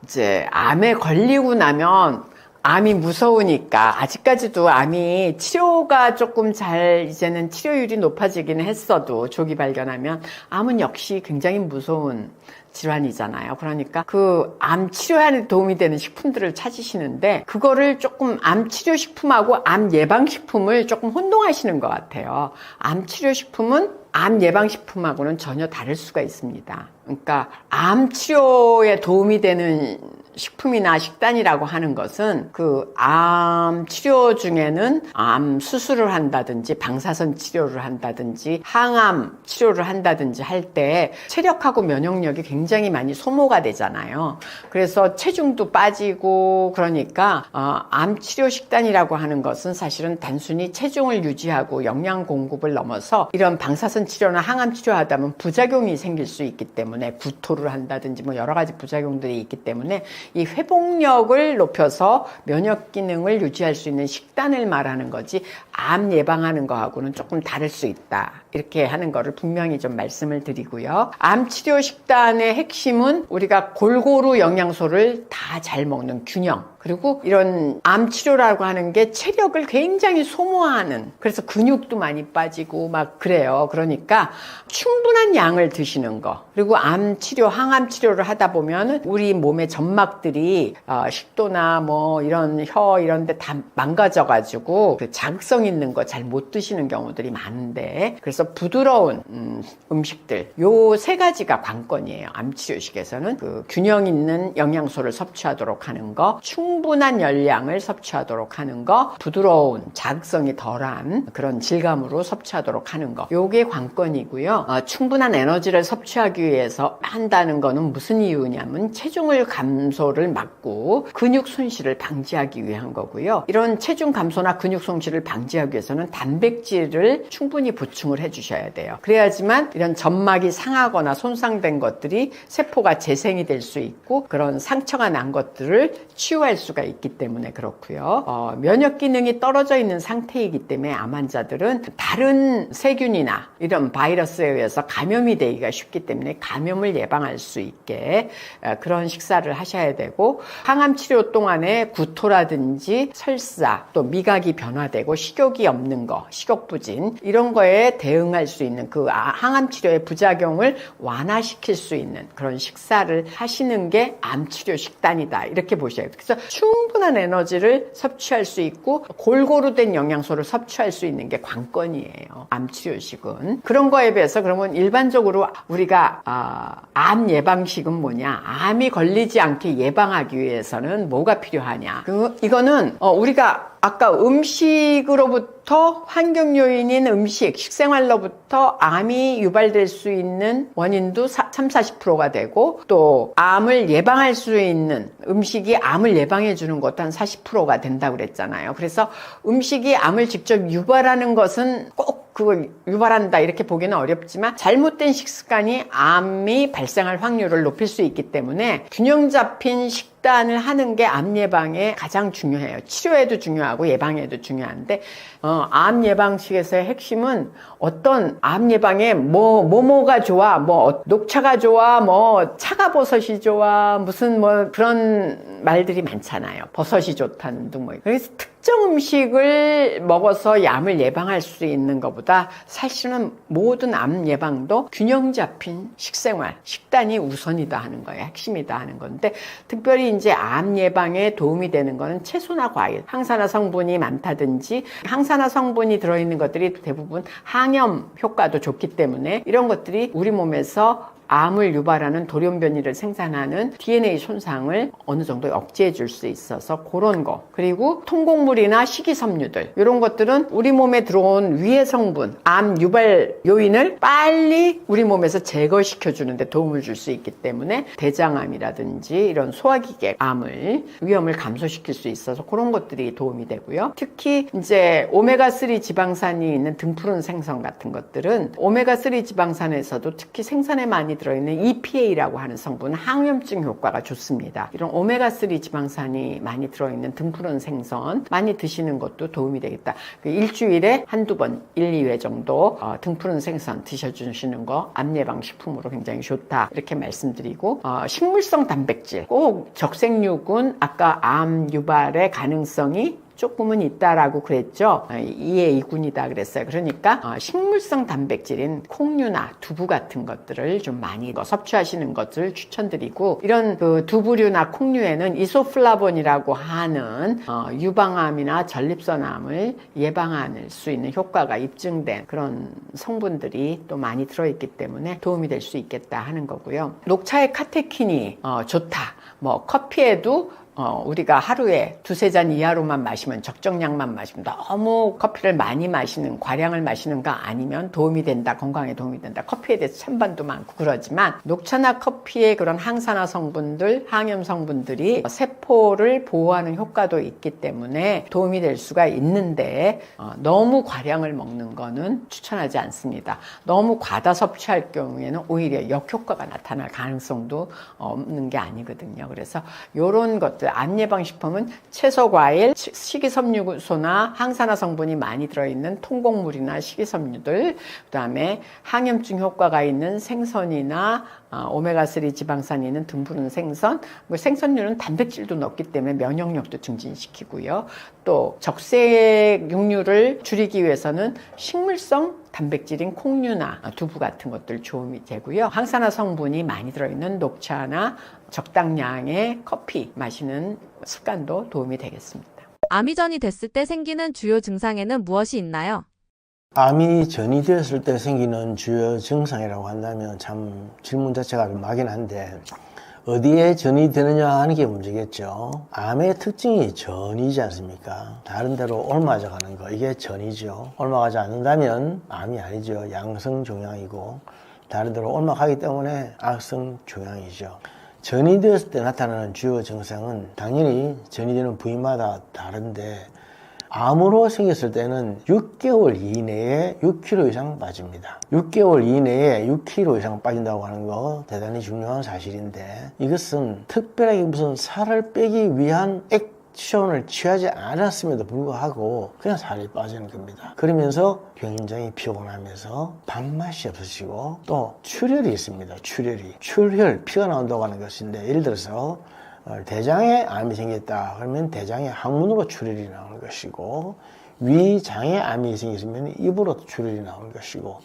이제 암에 걸리고 나면 암이 무서우니까, 아직까지도 암이 치료가 조금 잘 이제는 치료율이 높아지기는 했어도 조기 발견하면 암은 역시 굉장히 무서운 질환이잖아요. 그러니까 그 암 치료에 도움이 되는 식품들을 찾으시는데, 그거를 조금 암 치료 식품하고 암 예방 식품을 조금 혼동하시는 것 같아요. 암 치료 식품은 암 예방 식품하고는 전혀 다를 수가 있습니다. 그러니까 암 치료에 도움이 되는 식품이나 식단이라고 하는 것은 그 암 치료 중에는 암 수술을 한다든지 방사선 치료를 한다든지 항암 치료를 한다든지 할 때 체력하고 면역력이 굉장히 많이 소모가 되잖아요. 그래서 체중도 빠지고, 그러니까 암 치료 식단이라고 하는 것은 사실은 단순히 체중을 유지하고 영양 공급을 넘어서 이런 방사선 치료나 항암 치료하다 보면 부작용이 생길 수 있기 때문에, 구토를 한다든지 뭐 여러 가지 부작용들이 있기 때문에 이 회복력을 높여서 면역 기능을 유지할 수 있는 식단을 말하는 거지, 암 예방하는 거하고는 조금 다를 수 있다, 이렇게 하는 거를 분명히 좀 말씀을 드리고요. 암 치료 식단의 핵심은 우리가 골고루 영양소를 다 잘 먹는 균형, 그리고 이런 암 치료라고 하는 게 체력을 굉장히 소모하는, 그래서 근육도 많이 빠지고 막 그래요. 그러니까 충분한 양을 드시는 거, 그리고 암 치료, 항암 치료를 하다 보면 우리 몸의 점막들이 식도나 뭐 이런 혀 이런 데 다 망가져 가지고 그 자극성 있는 거 잘 못 드시는 경우들이 많은데, 그래서 그래서 부드러운 음식들 요 세 가지가 관건이에요. 암치료식에서는 그 균형 있는 영양소를 섭취하도록 하는 거, 충분한 열량을 섭취하도록 하는 거, 부드러운 자극성이 덜한 그런 질감으로 섭취하도록 하는 거, 요게 관건이고요. 충분한 에너지를 섭취하기 위해서 한다는 거는 무슨 이유냐면 체중을 감소를 막고 근육 손실을 방지하기 위한 거고요. 이런 체중 감소나 근육 손실을 방지하기 위해서는 단백질을 충분히 보충을 해주셔야 돼요. 그래야지만 이런 점막이 상하거나 손상된 것들이 세포가 재생이 될 수 있고 그런 상처가 난 것들을 치유할 수가 있기 때문에 그렇고요. 면역 기능이 떨어져 있는 상태이기 때문에 암 환자들은 다른 세균이나 이런 바이러스에 의해서 감염이 되기가 쉽기 때문에 감염을 예방할 수 있게 그런 식사를 하셔야 되고, 항암 치료 동안에 구토라든지 설사, 또 미각이 변화되고 식욕이 없는 거, 식욕부진 이런 거에 대응할 수 있는 그 항암 치료의 부작용을 완화시킬 수 있는 그런 식사를 하시는 게 암 치료 식단이다, 이렇게 보셔야 돼요. 그래서 충분한 에너지를 섭취할 수 있고 골고루 된 영양소를 섭취할 수 있는 게 관건이에요. 암 치료식은. 그런 거에 비해서 그러면 일반적으로 우리가 암 예방식은 뭐냐? 암이 걸리지 않게 예방하기 위해서는 뭐가 필요하냐? 이거는 우리가 아까 음식으로부터 환경 요인인 음식, 식생활로부터 암이 유발될 수 있는 원인도 30-40%가 되고, 또 암을 예방할 수 있는 음식이 암을 예방해 주는 것도 한 40%가 된다고 그랬잖아요. 그래서 음식이 암을 직접 유발하는 것은 꼭 그걸 유발한다 이렇게 보기는 어렵지만 잘못된 식습관이 암이 발생할 확률을 높일 수 있기 때문에 균형 잡힌 식단을 하는 게 암 예방에 가장 중요해요. 치료에도 중요하고 예방에도 중요한데 암 예방식에서의 핵심은 어떤 암 예방에 뭐가 좋아, 녹차가 좋아, 차가버섯이 좋아, 무슨 그런 말들이 많잖아요. 버섯이 좋다는 등 그래서 특정 음식을 먹어서 암을 예방할 수 있는 것보다 사실은 모든 암 예방도 균형 잡힌 식생활, 식단이 우선이다 하는 거예요. 핵심이다 하는 건데, 특별히 이제 암 예방에 도움이 되는 거는 채소나 과일, 항산화 성분이 많다든지, 항산화 성분이 들어있는 것들이 대부분 항염 효과도 좋기 때문에 이런 것들이 우리 몸에서 암을 유발하는 돌연변이를 생산하는 DNA 손상을 어느 정도 억제해 줄 수 있어서 그런 거, 그리고 통곡물이나 식이섬유들 이런 것들은 우리 몸에 들어온 위해 성분, 암 유발 요인을 빨리 우리 몸에서 제거시켜 주는데 도움을 줄 수 있기 때문에 대장암이라든지 이런 소화기계 암을 위험을 감소시킬 수 있어서 그런 것들이 도움이 되고요. 특히 이제 오메가3 지방산이 있는 등푸른 생선 같은 것들은 오메가3 지방산에서도 특히 생선에 많이 들어있는 EPA라고 하는 성분은 항염증 효과가 좋습니다. 이런 오메가3 지방산이 많이 들어있는 등푸른 생선 많이 드시는 것도 도움이 되겠다. 일주일에 한두 번, 1-2회 정도 등푸른 생선 드셔주시는 거 암 예방 식품으로 굉장히 좋다, 이렇게 말씀드리고, 식물성 단백질 꼭 적색육은 아까 암 유발의 가능성이 조금은 있다라고 그랬죠. 2의 2군이다 그랬어요. 그러니까 식물성 단백질인 콩류나 두부 같은 것들을 좀 많이 섭취하시는 것을 추천드리고, 이런 그 두부류나 콩류에는 이소플라본이라고 하는 유방암이나 전립선암을 예방할 수 있는 효과가 입증된 그런 성분들이 또 많이 들어있기 때문에 도움이 될 수 있겠다 하는 거고요. 녹차의 카테킨이 좋다. 커피에도 우리가 하루에 2-3잔 이하로만 마시면, 적정량만 마시면, 너무 커피를 많이 마시는, 과량을 마시는 거 아니면 도움이 된다, 건강에 도움이 된다. 커피에 대해서 찬반도 많고 그러지만 녹차나 커피의 그런 항산화 성분들, 항염 성분들이 세포를 보호하는 효과도 있기 때문에 도움이 될 수가 있는데, 너무 과량을 먹는 거는 추천하지 않습니다. 너무 과다 섭취할 경우에는 오히려 역효과가 나타날 가능성도 없는 게 아니거든요. 그래서 이런 것들, 암 예방식품은 채소, 과일, 식이섬유소나 항산화 성분이 많이 들어있는 통곡물이나 식이섬유들, 그다음에 항염증 효과가 있는 생선이나 오메가3 지방산이 있는 등푸른 생선, 생선류는 단백질도 넣기 때문에 면역력도 증진시키고요. 또 적색 육류를 줄이기 위해서는 식물성 단백질인 콩류나 두부 같은 것들 도움이 되고요. 항산화 성분이 많이 들어있는 녹차나 적당량의 커피 마시는 습관도 도움이 되겠습니다. 암 이전이 됐을 때 생기는 주요 증상에는 무엇이 있나요? 암이 전이되었을 때 생기는 주요 증상이라고 한다면 참 질문 자체가 좀 막연한데 어디에 전이 되느냐 하는 게 문제겠죠. 암의 특징이 전이지 않습니까? 다른 데로 옮아져 가는 거, 이게 전이죠. 옮아가지 않는다면 암이 아니죠. 양성종양이고 다른 데로 옮아가기 때문에 악성종양이죠. 전이 되었을 때 나타나는 주요 증상은 당연히 전이되는 부위마다 다른데 암으로 생겼을 때는 6개월 이내에 6kg 이상 빠집니다. 6개월 이내에 6kg 이상 빠진다고 하는 거 대단히 중요한 사실인데 이것은 특별하게 무슨 살을 빼기 위한 액션을 취하지 않았음에도 불구하고 그냥 살이 빠지는 겁니다. 그러면서 굉장히 피곤하면서 밥맛이 없으시고 또 출혈이 있습니다. 출혈, 피가 나온다고 하는 것인데 예를 들어서 대장에 암이 생겼다 그러면 대장에 항문으로 출혈이 나오는 것이고 위장에 암이 생겼으면 입으로 출혈이 나오는 것이고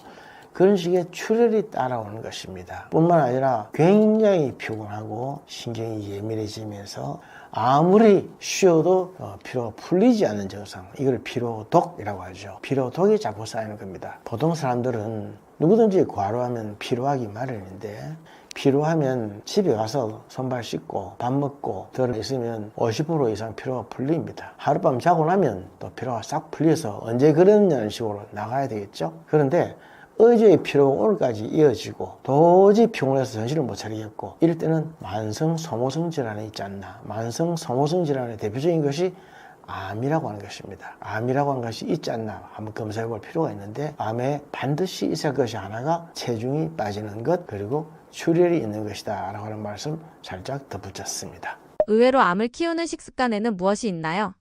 그런 식의 출혈이 따라오는 것입니다. 뿐만 아니라 굉장히 피곤하고 신경이 예민해지면서 아무리 쉬어도 피로가 풀리지 않는 증상, 이걸 피로독이라고 하죠. 피로독이 자꾸 쌓이는 겁니다. 보통 사람들은 누구든지 과로하면 피로하기 마련인데 피로하면 집에 가서 손발 씻고 밥 먹고 들어 있으면 50% 이상 피로가 풀립니다. 하룻밤 자고 나면 또 피로가 싹 풀려서 언제 그러느냐는 식으로 나가야 되겠죠. 그런데 어제의 피로가 오늘까지 이어지고 도저히 피곤해서 정신을 못 차리겠고 이럴 때는 만성 소모성 질환이 있지 않나. 만성 소모성 질환의 대표적인 것이 암이라고 하는 것입니다. 암이라고 하는 것이 있지 않나 한번 검사해 볼 필요가 있는데 암에 반드시 있을 것이 하나가 체중이 빠지는 것 그리고 출혈이 있는 것이다 라고 하는 말씀 살짝 덧붙였습니다. 의외로 암을 키우는 식습관에는 무엇이 있나요?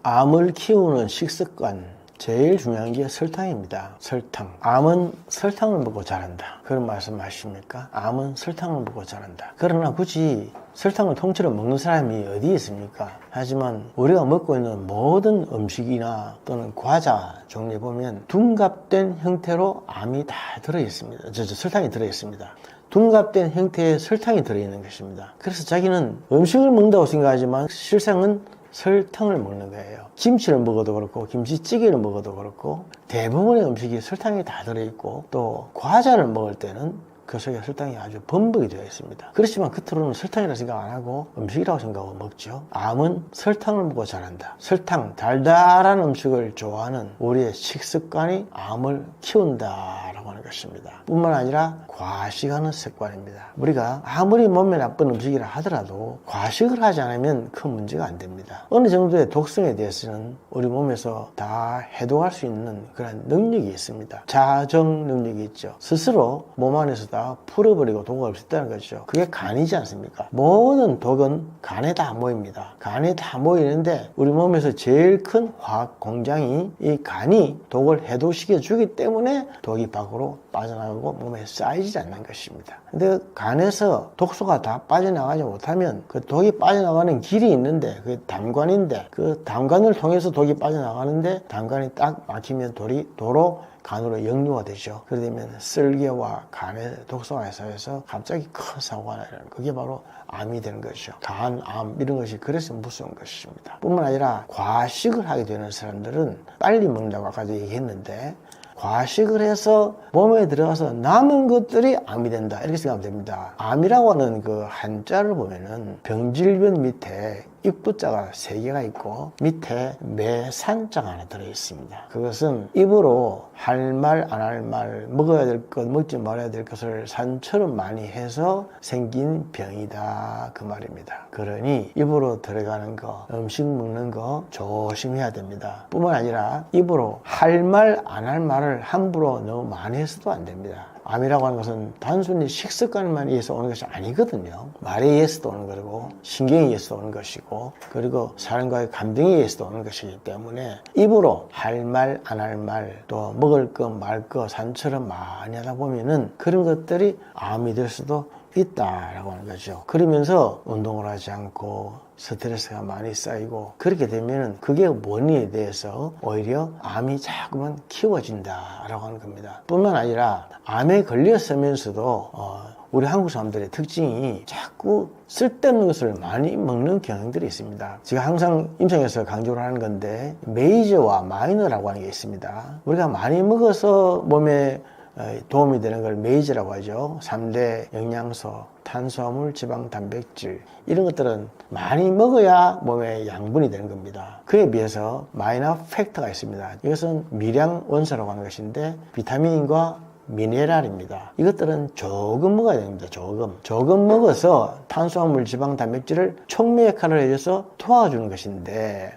암을 키우는 식습관 제일 중요한 게 설탕입니다. 설탕. 암은 설탕을 먹고 자란다. 그런 말씀 하십니까? 암은 설탕을 먹고 자란다. 그러나 굳이 설탕을 통째로 먹는 사람이 어디 있습니까? 하지만 우리가 먹고 있는 모든 음식이나 또는 과자 종류에 보면 둔갑된 형태로 암이 다 들어있습니다. 설탕이 들어있습니다. 둔갑된 형태의 설탕이 들어있는 것입니다. 그래서 자기는 음식을 먹는다고 생각하지만 실상은 설탕을 먹는 거예요. 김치를 먹어도 그렇고 김치찌개를 먹어도 그렇고 대부분의 음식이 설탕이 다 들어있고 또 과자를 먹을 때는 그 속에 설탕이 아주 범벅이 되어 있습니다. 그렇지만 겉으로는 설탕이라고 생각 안 하고 음식이라고 생각하고 먹죠. 암은 설탕을 먹고 자란다. 설탕, 달달한 음식을 좋아하는 우리의 식습관이 암을 키운다라고 하는 것입니다. 뿐만 아니라 과식하는 습관입니다. 우리가 아무리 몸에 나쁜 음식이라 하더라도 과식을 하지 않으면 큰 문제가 안 됩니다. 어느 정도의 독성에 대해서는 우리 몸에서 다 해독할 수 있는 그런 능력이 있습니다. 자정 능력이 있죠. 스스로 몸 안에서 다 풀어버리고 독을 없앴다는 거죠. 그게 간이지 않습니까? 모든 독은 간에 다 모입니다. 간에 다 모이는데 우리 몸에서 제일 큰 화학 공장이 이 간이 독을 해독시켜 주기 때문에 독이 밖으로 빠져나가고 몸에 쌓이지 않는 것입니다. 근데 간에서 독소가 다 빠져나가지 못하면 그 독이 빠져나가는 길이 있는데 그게 담관인데 그 담관을 통해서 독이 빠져나가는데 담관이 딱 막히면 도로 간으로 역류가 되죠. 그러게 되면 쓸개와 간의 독소가 해서 갑자기 큰 사고가 나요. 그게 바로 암이 되는 것이죠. 간암 이런 것이 그래서 무서운 것입니다. 뿐만 아니라 과식을 하게 되는 사람들은 빨리 먹는다고 아까도 얘기했는데 과식을 해서 몸에 들어가서 남은 것들이 암이 된다 이렇게 생각하면 됩니다. 암이라고 하는 그 한자를 보면은 병질변 밑에 입부자가 3개가 있고 밑에 매산자가 하나 들어있습니다. 그것은 입으로 할 말 안 할 말 먹어야 될 것 먹지 말아야 될 것을 산처럼 많이 해서 생긴 병이다 그 말입니다. 그러니 입으로 들어가는 거 음식 먹는 거 조심해야 됩니다. 뿐만 아니라 입으로 할 말 안 할 말을 함부로 너무 많이 해서도 안 됩니다. 암이라고 하는 것은 단순히 식습관만 의해서 오는 것이 아니거든요. 말에 의해서도 오는 거고 신경에 의해서도 오는 것이고 그리고 사람과의 감정에 의해서도 오는 것이기 때문에 입으로 할 말 안 할 말 또 먹을 거 말 거 산처럼 많이 하다 보면은 그런 것들이 암이 될 수도 있다라고 하는 거죠. 그러면서 운동을 하지 않고 스트레스가 많이 쌓이고 그렇게 되면 그게 원인에 대해서 오히려 암이 자꾸만 키워진다라고 하는 겁니다. 뿐만 아니라 암에 걸렸으면서도 우리 한국 사람들의 특징이 자꾸 쓸데없는 것을 많이 먹는 경향들이 있습니다. 제가 항상 임상에서 강조를 하는 건데 메이저와 마이너라고 하는 게 있습니다. 우리가 많이 먹어서 몸에 도움이 되는 걸 메이저라고 하죠. 3대 영양소, 탄수화물, 지방, 단백질 이런 것들은 많이 먹어야 몸에 양분이 되는 겁니다. 그에 비해서 마이너 팩터가 있습니다. 이것은 미량 원소라고 하는 것인데 비타민과 미네랄입니다. 이것들은 조금 먹어야 됩니다. 조금 먹어서 탄수화물, 지방, 단백질을 촉매 역할을 해줘서 도와주는 것인데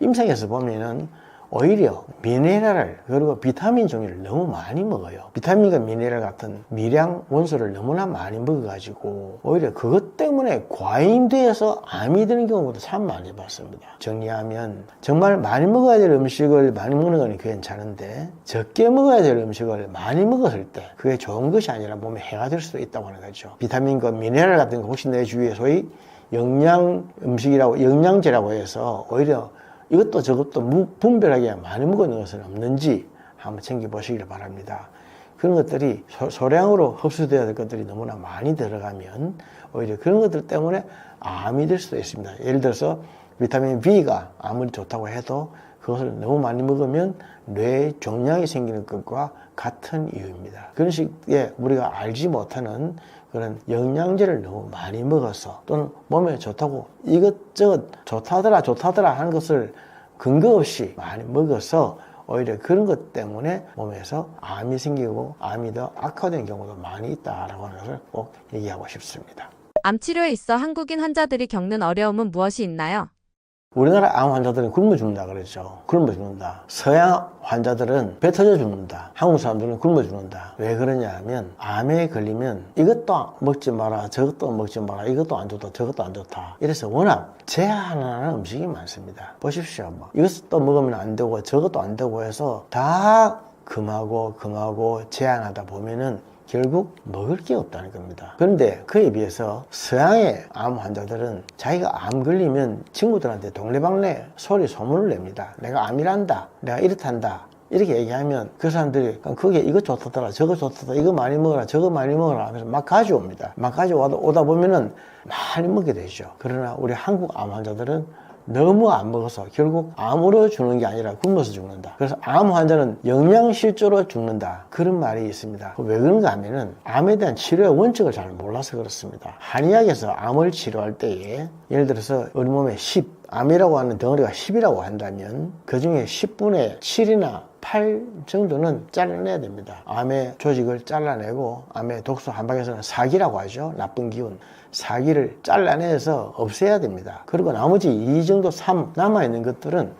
임상에서 보면은 오히려 미네랄을 그리고 비타민 종류를 너무 많이 먹어요. 비타민과 미네랄 같은 미량 원소를 너무나 많이 먹어가지고 오히려 그것 때문에 과잉돼서 암이 드는 경우도 참 많이 봤습니다. 정리하면 정말 많이 먹어야 될 음식을 많이 먹는 건 괜찮은데 적게 먹어야 될 음식을 많이 먹었을 때 그게 좋은 것이 아니라 몸에 해가 될 수도 있다고 하는 거죠. 비타민과 미네랄 같은 거 혹시 내 주위에 소위 영양제라고 해서 오히려 이것도 저것도 분별하게 많이 먹는 것은 없는지 한번 챙겨보시길 바랍니다. 그런 것들이 소량으로 흡수되어야 될 것들이 너무나 많이 들어가면 오히려 그런 것들 때문에 암이 될 수도 있습니다. 예를 들어서 비타민 B가 아무리 좋다고 해도 그것을 너무 많이 먹으면 뇌에 종양이 생기는 것과 같은 이유입니다. 그런 식의 우리가 알지 못하는 그런 영양제를 너무 많이 먹어서 또는 몸에 좋다고 이것저것 좋다더라 하는 것을 근거 없이 많이 먹어서 오히려 그런 것 때문에 몸에서 암이 생기고 암이 더 악화된 경우도 많이 있다라고 하는 것을 꼭 얘기하고 싶습니다. 암 치료에 있어 한국인 환자들이 겪는 어려움은 무엇이 있나요? 우리나라 암 환자들은 굶어 죽는다 그랬죠. 굶어 죽는다. 서양 환자들은 배 터져 죽는다. 한국 사람들은 굶어 죽는다. 왜 그러냐 하면 암에 걸리면 이것도 먹지 마라, 저것도 먹지 마라, 이것도 안 좋다, 저것도 안 좋다. 이래서 워낙 제한하는 음식이 많습니다. 보십시오. 이것도 먹으면 안 되고 저것도 안 되고 해서 다 금하고 제한하다 보면은 결국 먹을 게 없다는 겁니다. 그런데 그에 비해서 서양의 암 환자들은 자기가 암 걸리면 친구들한테 동네방네 소문을 냅니다. 내가 암이란다, 내가 이렇단다, 이렇게 얘기하면 그 사람들이 그게 이거 좋다더라, 저거 좋다더라, 이거 많이 먹어라, 저거 많이 먹어라 하면서 막 가져옵니다. 막 가져오다 보면은 많이 먹게 되죠. 그러나 우리 한국 암 환자들은 너무 안 먹어서 결국 암으로 죽는 게 아니라 굶어서 죽는다. 그래서 암 환자는 영양실조로 죽는다. 그런 말이 있습니다. 왜 그런가 하면은 암에 대한 치료의 원칙을 잘 몰라서 그렇습니다. 한의학에서 암을 치료할 때에 예를 들어서 우리 몸에 10, 암이라고 하는 덩어리가 10이라고 한다면 그 중에 10분의 7이나 8 정도는 잘라내야 됩니다. 암의 조직을 잘라내고 암의 독소 한 방에서는 사기라고 하죠. 나쁜 기운. 사기를 잘라내서 없애야 됩니다. 그리고 나머지 2 정도 3 남아있는 것들은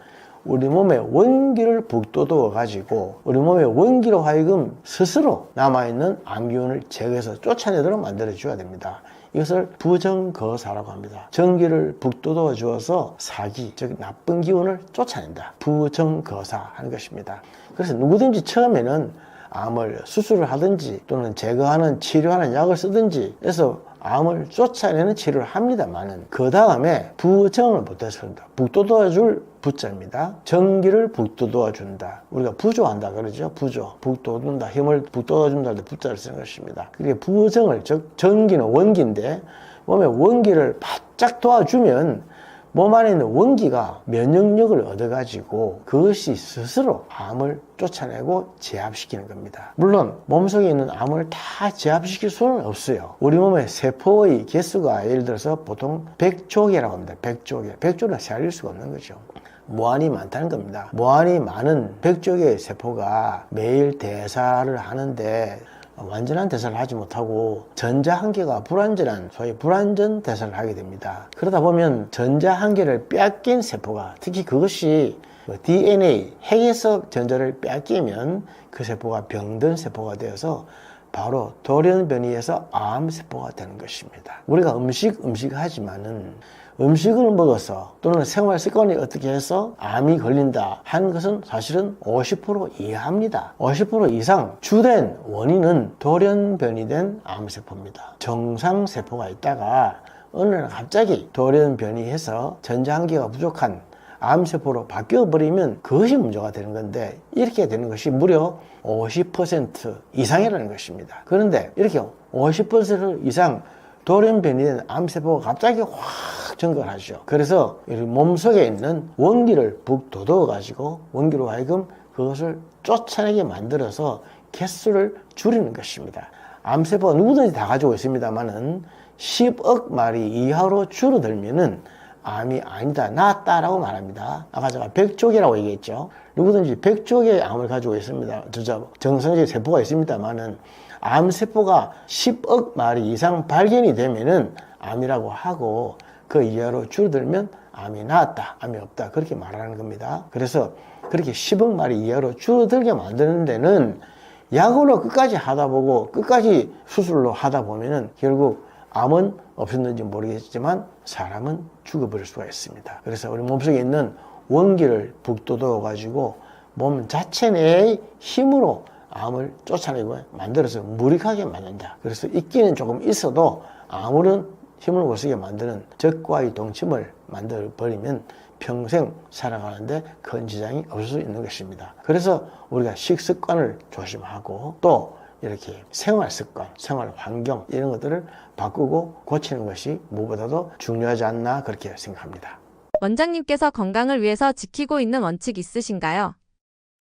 우리 몸의 원기를 북돋워 가지고 우리 몸의 원기로 하여금 스스로 남아있는 암기운을 제거해서 쫓아내도록 만들어 줘야 됩니다. 이것을 부정거사라고 합니다. 전기를 북돋워 주어서 사기, 즉 나쁜 기운을 쫓아낸다. 부정거사 하는 것입니다. 그래서 누구든지 처음에는 암을 수술을 하든지 또는 제거하는 치료하는 약을 쓰든지 해서 암을 쫓아내는 치료를 합니다만은 그 다음에 부정을 못해서 그런다. 북돋워 줄 부자입니다. 전기를 북돋워 준다. 우리가 부조한다 그러죠. 부조. 북돋운다. 힘을 북돋워 준다 할 때 부자를 쓰는 것입니다. 그게 부정을, 즉 전기는 원기인데 몸에 원기를 바짝 도와주면 몸 안에 있는 원기가 면역력을 얻어가지고 그것이 스스로 암을 쫓아내고 제압시키는 겁니다. 물론 몸속에 있는 암을 다 제압시킬 수는 없어요. 우리 몸의 세포의 개수가 예를 들어서 보통 100조 개라고 합니다. 100조 개. 100조는 세알릴 수가 없는 거죠. 무한히 많다는 겁니다. 무한히 많은 100조 개의 세포가 매일 대사를 하는데 완전한 대사를 하지 못하고 전자 한 개가 불완전한 소위 불완전 대사를 하게 됩니다. 그러다 보면 전자 한 개를 빼앗긴 세포가 특히 그것이 DNA 핵에서 전자를 빼앗기면 그 세포가 병든 세포가 되어서 바로 돌연변이해서 암세포가 되는 것입니다. 우리가 음식 하지만은 음식을 먹어서 또는 생활 습관이 어떻게 해서 암이 걸린다 하는 것은 사실은 50% 이하입니다. 50% 이상 주된 원인은 돌연변이 된 암세포입니다. 정상세포가 있다가 어느 날 갑자기 돌연변이해서 전자한계가 부족한 암세포로 바뀌어버리면 그것이 문제가 되는 건데, 이렇게 되는 것이 무려 50% 이상이라는 것입니다. 그런데 이렇게 50% 이상 돌연변이된 암세포가 갑자기 확 증가하죠. 그래서 몸속에 있는 원기를 북돋워 가지고 원기로 하여금 그것을 쫓아내게 만들어서 개수를 줄이는 것입니다. 암세포가 누구든지 다 가지고 있습니다만은 10억 마리 이하로 줄어들면은 암이 아니다, 낫다라고 말합니다. 아까 제가 100쪽이라고 얘기했죠. 누구든지 100쪽의 암을 가지고 있습니다. 정상적인 세포가 있습니다만은 암세포가 10억 마리 이상 발견이 되면은 암이라고 하고, 그 이하로 줄어들면 암이 나았다, 암이 없다, 그렇게 말하는 겁니다. 그래서 그렇게 10억 마리 이하로 줄어들게 만드는 데는 약으로 끝까지 하다 보고 끝까지 수술로 하다 보면은 결국 암은 없었는지 모르겠지만 사람은 죽어버릴 수가 있습니다. 그래서 우리 몸속에 있는 원기를 북돋워 가지고 몸 자체 내의 힘으로 암을 쫓아내고 만들어서 무력하게 만든다. 그래서 있기는 조금 있어도 아무런 힘을 못 쓰게 만드는 적과의 동침을 만들어 버리면 평생 살아가는데 큰 지장이 없을 수 있는 것입니다. 그래서 우리가 식습관을 조심하고 또 이렇게 생활 습관, 생활 환경 이런 것들을 바꾸고 고치는 것이 무엇보다도 중요하지 않나 그렇게 생각합니다. 원장님께서 건강을 위해서 지키고 있는 원칙 있으신가요?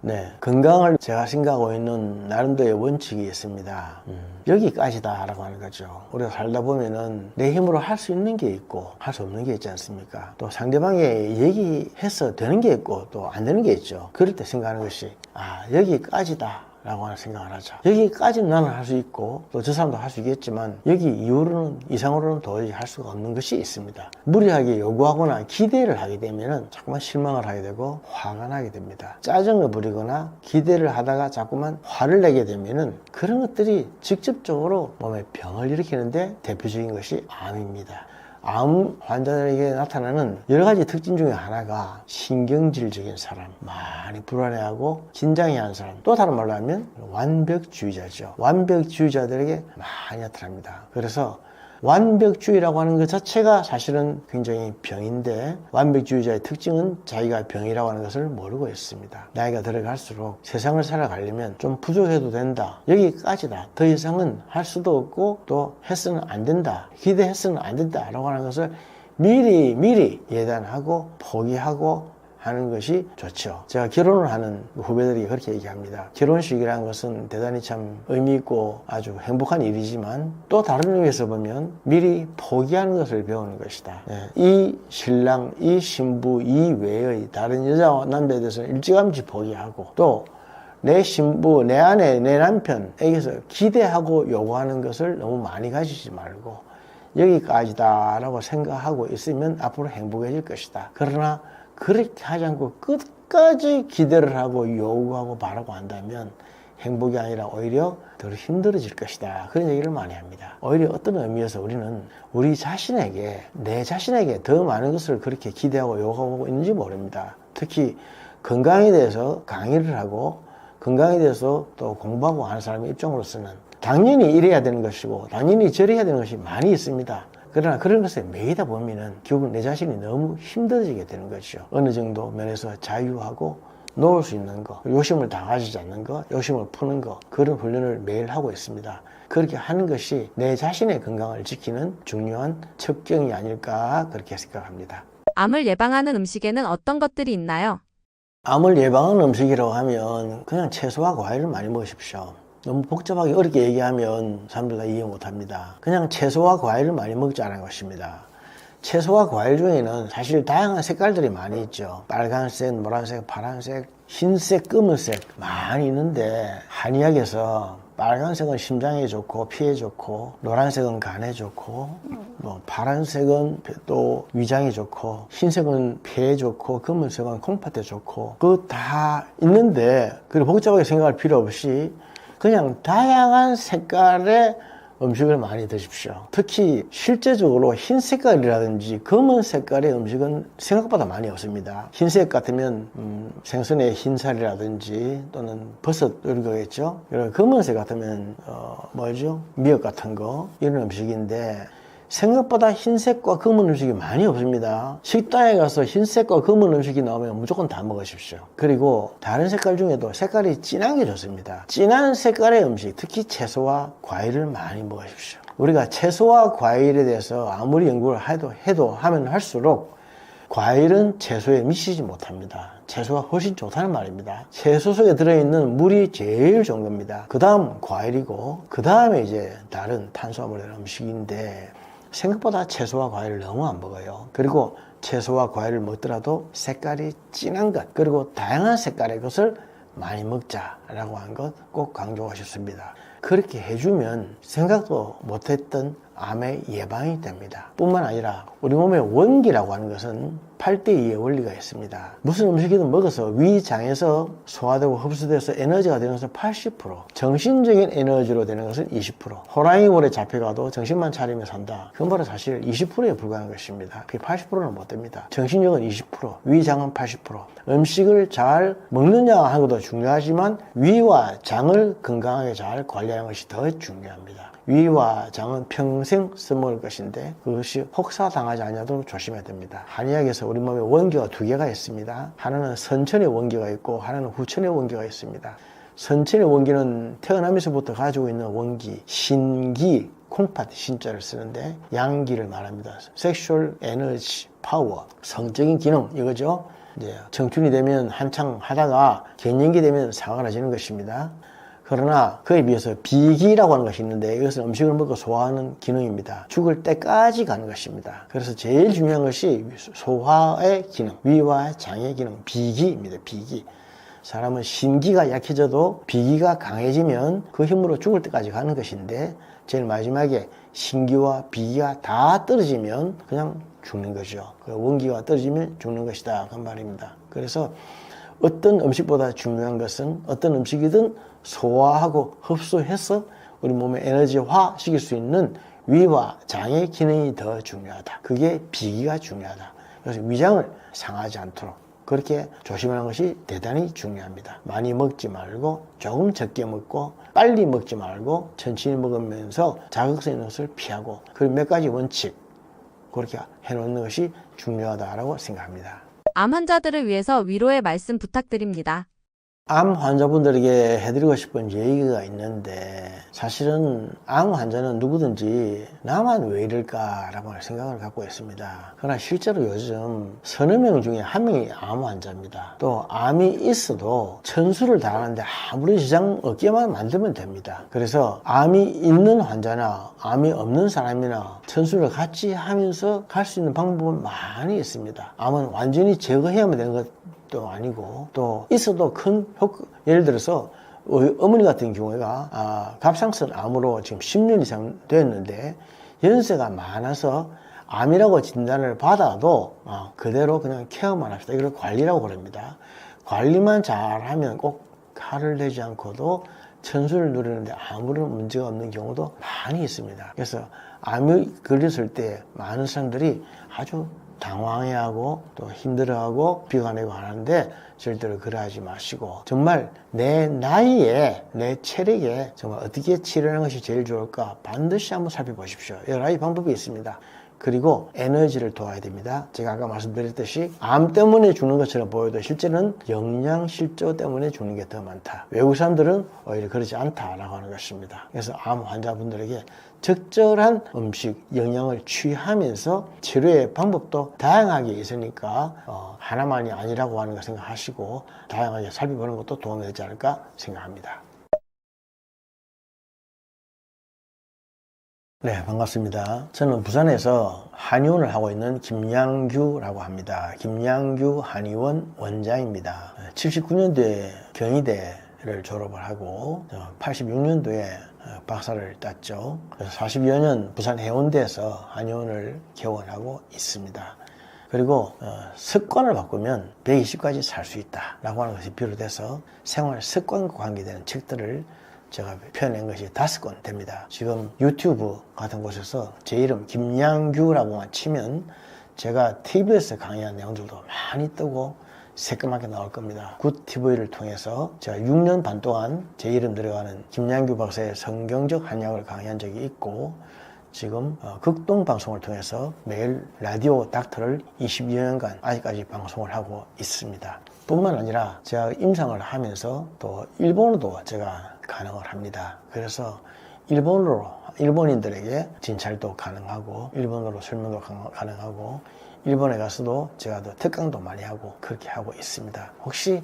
네, 건강을 제가 생각하고 있는 나름대로의 원칙이 있습니다. 여기까지다 라고 하는 거죠. 우리가 살다 보면은 내 힘으로 할 수 있는 게 있고 할 수 없는 게 있지 않습니까? 또 상대방이 얘기해서 되는 게 있고 또 안 되는 게 있죠. 그럴 때 생각하는 것이 여기까지다 라고 하는 생각을 하죠. 여기까지는 나는 할 수 있고 또 저 사람도 할 수 있겠지만 여기 이상으로는 도저히 할 수가 없는 것이 있습니다. 무리하게 요구하거나 기대를 하게 되면은 자꾸만 실망을 하게 되고 화가 나게 됩니다. 짜증을 부리거나 기대를 하다가 자꾸만 화를 내게 되면은 그런 것들이 직접적으로 몸에 병을 일으키는데 대표적인 것이 암입니다. 암 환자들에게 나타나는 여러 가지 특징 중에 하나가 신경질적인 사람, 많이 불안해하고 긴장해하는 사람, 또 다른 말로 하면 완벽주의자죠. 완벽주의자들에게 많이 나타납니다. 그래서 완벽주의라고 하는 것 자체가 사실은 굉장히 병인데, 완벽주의자의 특징은 자기가 병이라고 하는 것을 모르고 있습니다. 나이가 들어갈수록 세상을 살아가려면 좀 부족해도 된다, 여기까지다, 더 이상은 할 수도 없고 또 해서는 안 된다, 기대해서는 안 된다 라고 하는 것을 미리 예단하고 포기하고 하는 것이 좋죠. 제가 결혼을 하는 후배들이 그렇게 얘기합니다. 결혼식이라는 것은 대단히 참 의미 있고 아주 행복한 일이지만 또 다른 의미에서 보면 미리 포기하는 것을 배우는 것이다. 이 신랑, 이 신부 이외의 다른 여자와 남자에 대해서는 일찌감치 포기하고, 또 내 신부, 내 아내, 내 남편에게서 기대하고 요구하는 것을 너무 많이 가지지 말고 여기까지다 라고 생각하고 있으면 앞으로 행복해질 것이다. 그러나 그렇게 하지 않고 끝까지 기대를 하고 요구하고 바라고 한다면 행복이 아니라 오히려 더 힘들어질 것이다. 그런 얘기를 많이 합니다. 오히려 어떤 의미에서 우리는 우리 자신에게, 내 자신에게 더 많은 것을 그렇게 기대하고 요구하고 있는지 모릅니다. 특히 건강에 대해서 강의를 하고 건강에 대해서 또 공부하고 하는 사람의 입장으로서는 당연히 이래야 되는 것이고 당연히 저래야 되는 것이 많이 있습니다. 그러나 그런 것에 매이다 보면은 결국 내 자신이 너무 힘들어지게 되는 거죠. 어느 정도 면에서 자유하고 놓을 수 있는 거, 욕심을 다 가지지 않는 거, 욕심을 푸는 거, 그런 훈련을 매일 하고 있습니다. 그렇게 하는 것이 내 자신의 건강을 지키는 중요한 첩경이 아닐까 그렇게 생각합니다. 암을 예방하는 음식에는 어떤 것들이 있나요? 암을 예방하는 음식이라고 하면 그냥 채소와 과일을 많이 먹으십시오. 너무 복잡하게 어렵게 얘기하면 사람들 다 이해 못합니다. 그냥 채소와 과일을 많이 먹자는 것입니다. 채소와 과일 중에는 사실 다양한 색깔들이 많이 있죠. 빨간색, 노란색, 파란색, 흰색, 검은색 많이 있는데 한의학에서 빨간색은 심장에 좋고 피에 좋고, 노란색은 간에 좋고, 파란색은 또 위장에 좋고, 흰색은 폐에 좋고, 검은색은 콩팥에 좋고, 그거 다 있는데 그걸 복잡하게 생각할 필요 없이 그냥 다양한 색깔의 음식을 많이 드십시오. 특히 실제적으로 흰 색깔이라든지 검은 색깔의 음식은 생각보다 많이 없습니다. 흰색 같으면 생선의 흰살이라든지 또는 버섯 이런 거겠죠. 검은색 같으면 미역 같은 거 이런 음식인데 생각보다 흰색과 검은 음식이 많이 없습니다. 식당에 가서 흰색과 검은 음식이 나오면 무조건 다 먹으십시오. 그리고 다른 색깔 중에도 색깔이 진한 게 좋습니다. 진한 색깔의 음식, 특히 채소와 과일을 많이 먹으십시오. 우리가 채소와 과일에 대해서 아무리 연구를 해도 하면 할수록 과일은 채소에 미치지 못합니다. 채소가 훨씬 좋다는 말입니다. 채소 속에 들어있는 물이 제일 좋은 겁니다. 그 다음 과일이고 그 다음에 이제 다른 탄수화물의 음식인데 생각보다 채소와 과일을 너무 안 먹어요. 그리고 채소와 과일을 먹더라도 색깔이 진한 것 그리고 다양한 색깔의 것을 많이 먹자라고 한 것 꼭 강조하고 싶습니다. 그렇게 해주면 생각도 못했던 암의 예방이 됩니다. 뿐만 아니라 우리 몸의 원기라고 하는 것은 8대2의 원리가 있습니다. 무슨 음식이든 먹어서 위장에서 소화되고 흡수돼서 에너지가 되는 것은 80%, 정신적인 에너지로 되는 것은 20%. 호랑이 물에 잡혀가도 정신만 차리면 산다. 그건 바로 사실 20%에 불과한 것입니다. 그게 80%는 못 됩니다. 정신력은 20%, 위장은 80%. 음식을 잘 먹느냐 하는 것도 중요하지만 위와 장을 건강하게 잘 관리하는 것이 더 중요합니다. 위와 장은 평생 써먹을 것인데 그것이 혹사당하지 않도록 조심해야 됩니다. 한의학에서 우리 몸에 원기가 두 개가 있습니다. 하나는 선천의 원기가 있고 하나는 후천의 원기가 있습니다. 선천의 원기는 태어나면서부터 가지고 있는 원기, 신기, 콩팥 신자를 쓰는데 양기를 말합니다. 섹슈얼 에너지 파워, 성적인 기능 이거죠. 이제 청춘이 되면 한창 하다가 갱년기 되면 사그라지는 것입니다. 그러나 그에 비해서 비기라고 하는 것이 있는데 이것은 음식을 먹고 소화하는 기능입니다. 죽을 때까지 가는 것입니다. 그래서 제일 중요한 것이 소화의 기능, 위와 장의 기능, 비기입니다. 비기. 사람은 신기가 약해져도 비기가 강해지면 그 힘으로 죽을 때까지 가는 것인데 제일 마지막에 신기와 비기가 다 떨어지면 그냥 죽는 거죠. 그 원기가 떨어지면 죽는 것이다. 그 말입니다. 그래서 어떤 음식보다 중요한 것은 어떤 음식이든 소화하고 흡수해서 우리 몸에 에너지화 시킬 수 있는 위와 장의 기능이 더 중요하다. 그게 비기가 중요하다. 그래서 위장을 상하지 않도록 그렇게 조심하는 것이 대단히 중요합니다. 많이 먹지 말고 조금 적게 먹고 빨리 먹지 말고 천천히 먹으면서 자극성 있는 것을 피하고 그리고 몇 가지 원칙 그렇게 해놓는 것이 중요하다고 생각합니다. 암 환자들을 위해서 위로의 말씀 부탁드립니다. 암 환자분들에게 해드리고 싶은 얘기가 있는데 사실은 암 환자는 누구든지 나만 왜 이럴까라고 생각을 갖고 있습니다. 그러나 실제로 요즘 서너 명 중에 한 명이 암 환자입니다. 또 암이 있어도 천수를 다하는데 아무런 지장 없게만 만들면 됩니다. 그래서 암이 있는 환자나 암이 없는 사람이나 천수를 같이 하면서 갈 수 있는 방법은 많이 있습니다. 암은 완전히 제거해야만 되는 것도 아니고 또 있어도 큰 효과, 예를 들어서 어머니 같은 경우가 갑상선 암으로 지금 10년 이상 됐는데 연세가 많아서 암이라고 진단을 받아도 그대로 그냥 케어만 합시다. 이걸 관리라고 그럽니다. 관리만 잘하면 꼭 칼을 내지 않고도 천수를 누리는데 아무런 문제가 없는 경우도 많이 있습니다. 그래서 암이 걸렸을 때 많은 사람들이 아주 당황해하고 또 힘들어하고 비관하고 하는데 절대로 그러하지 마시고 정말 내 나이에 내 체력에 정말 어떻게 치료하는 것이 제일 좋을까 반드시 한번 살펴보십시오. 여러 가지 방법이 있습니다. 그리고 에너지를 도와야 됩니다. 제가 아까 말씀드렸듯이 암 때문에 죽는 것처럼 보여도 실제는 영양실조 때문에 죽는 게 더 많다. 외국 사람들은 오히려 그렇지 않다라고 하는 것입니다. 그래서 암 환자분들에게 적절한 음식, 영양을 취하면서 치료의 방법도 다양하게 있으니까 하나만이 아니라고 하는 거 생각하시고 다양하게 살펴보는 것도 도움이 되지 않을까 생각합니다. 네, 반갑습니다. 저는 부산에서 한의원을 하고 있는 김양규라고 합니다. 김양규 한의원 원장입니다. 79년도에 경희대를 졸업을 하고 86년도에 박사를 땄죠. 그래서 40여 년 부산 해운대에서 한의원을 개원하고 있습니다. 그리고 습관을 바꾸면 120까지 살 수 있다라고 하는 것이 비롯해서 생활 습관과 관계되는 책들을 제가 펴낸 것이 5권 됩니다. 지금 유튜브 같은 곳에서 제 이름 김양규라고만 치면 제가 TV에서 강의한 내용들도 많이 뜨고 새까맣게 나올 겁니다. 굿TV를 통해서 제가 6년 반 동안 제 이름 들어가는 김양규 박사의 성경적 한약을 강의한 적이 있고, 지금 극동방송을 통해서 매일 라디오 닥터를 22년간 아직까지 방송을 하고 있습니다. 뿐만 아니라 제가 임상을 하면서 또 일본어도 제가 가능을 합니다. 그래서 일본인들에게 진찰도 가능하고 일본어로 설명도 가능하고 일본에 가서도 제가 또 특강도 많이 하고 그렇게 하고 있습니다. 혹시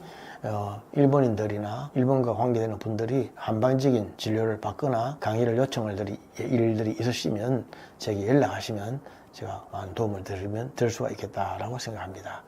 일본인들이나 일본과 관계되는 분들이 한방적인 진료를 받거나 강의를 요청을 일들이 있으시면 제게 연락하시면 제가 많은 도움을 드릴 수가 있겠다라고 생각합니다.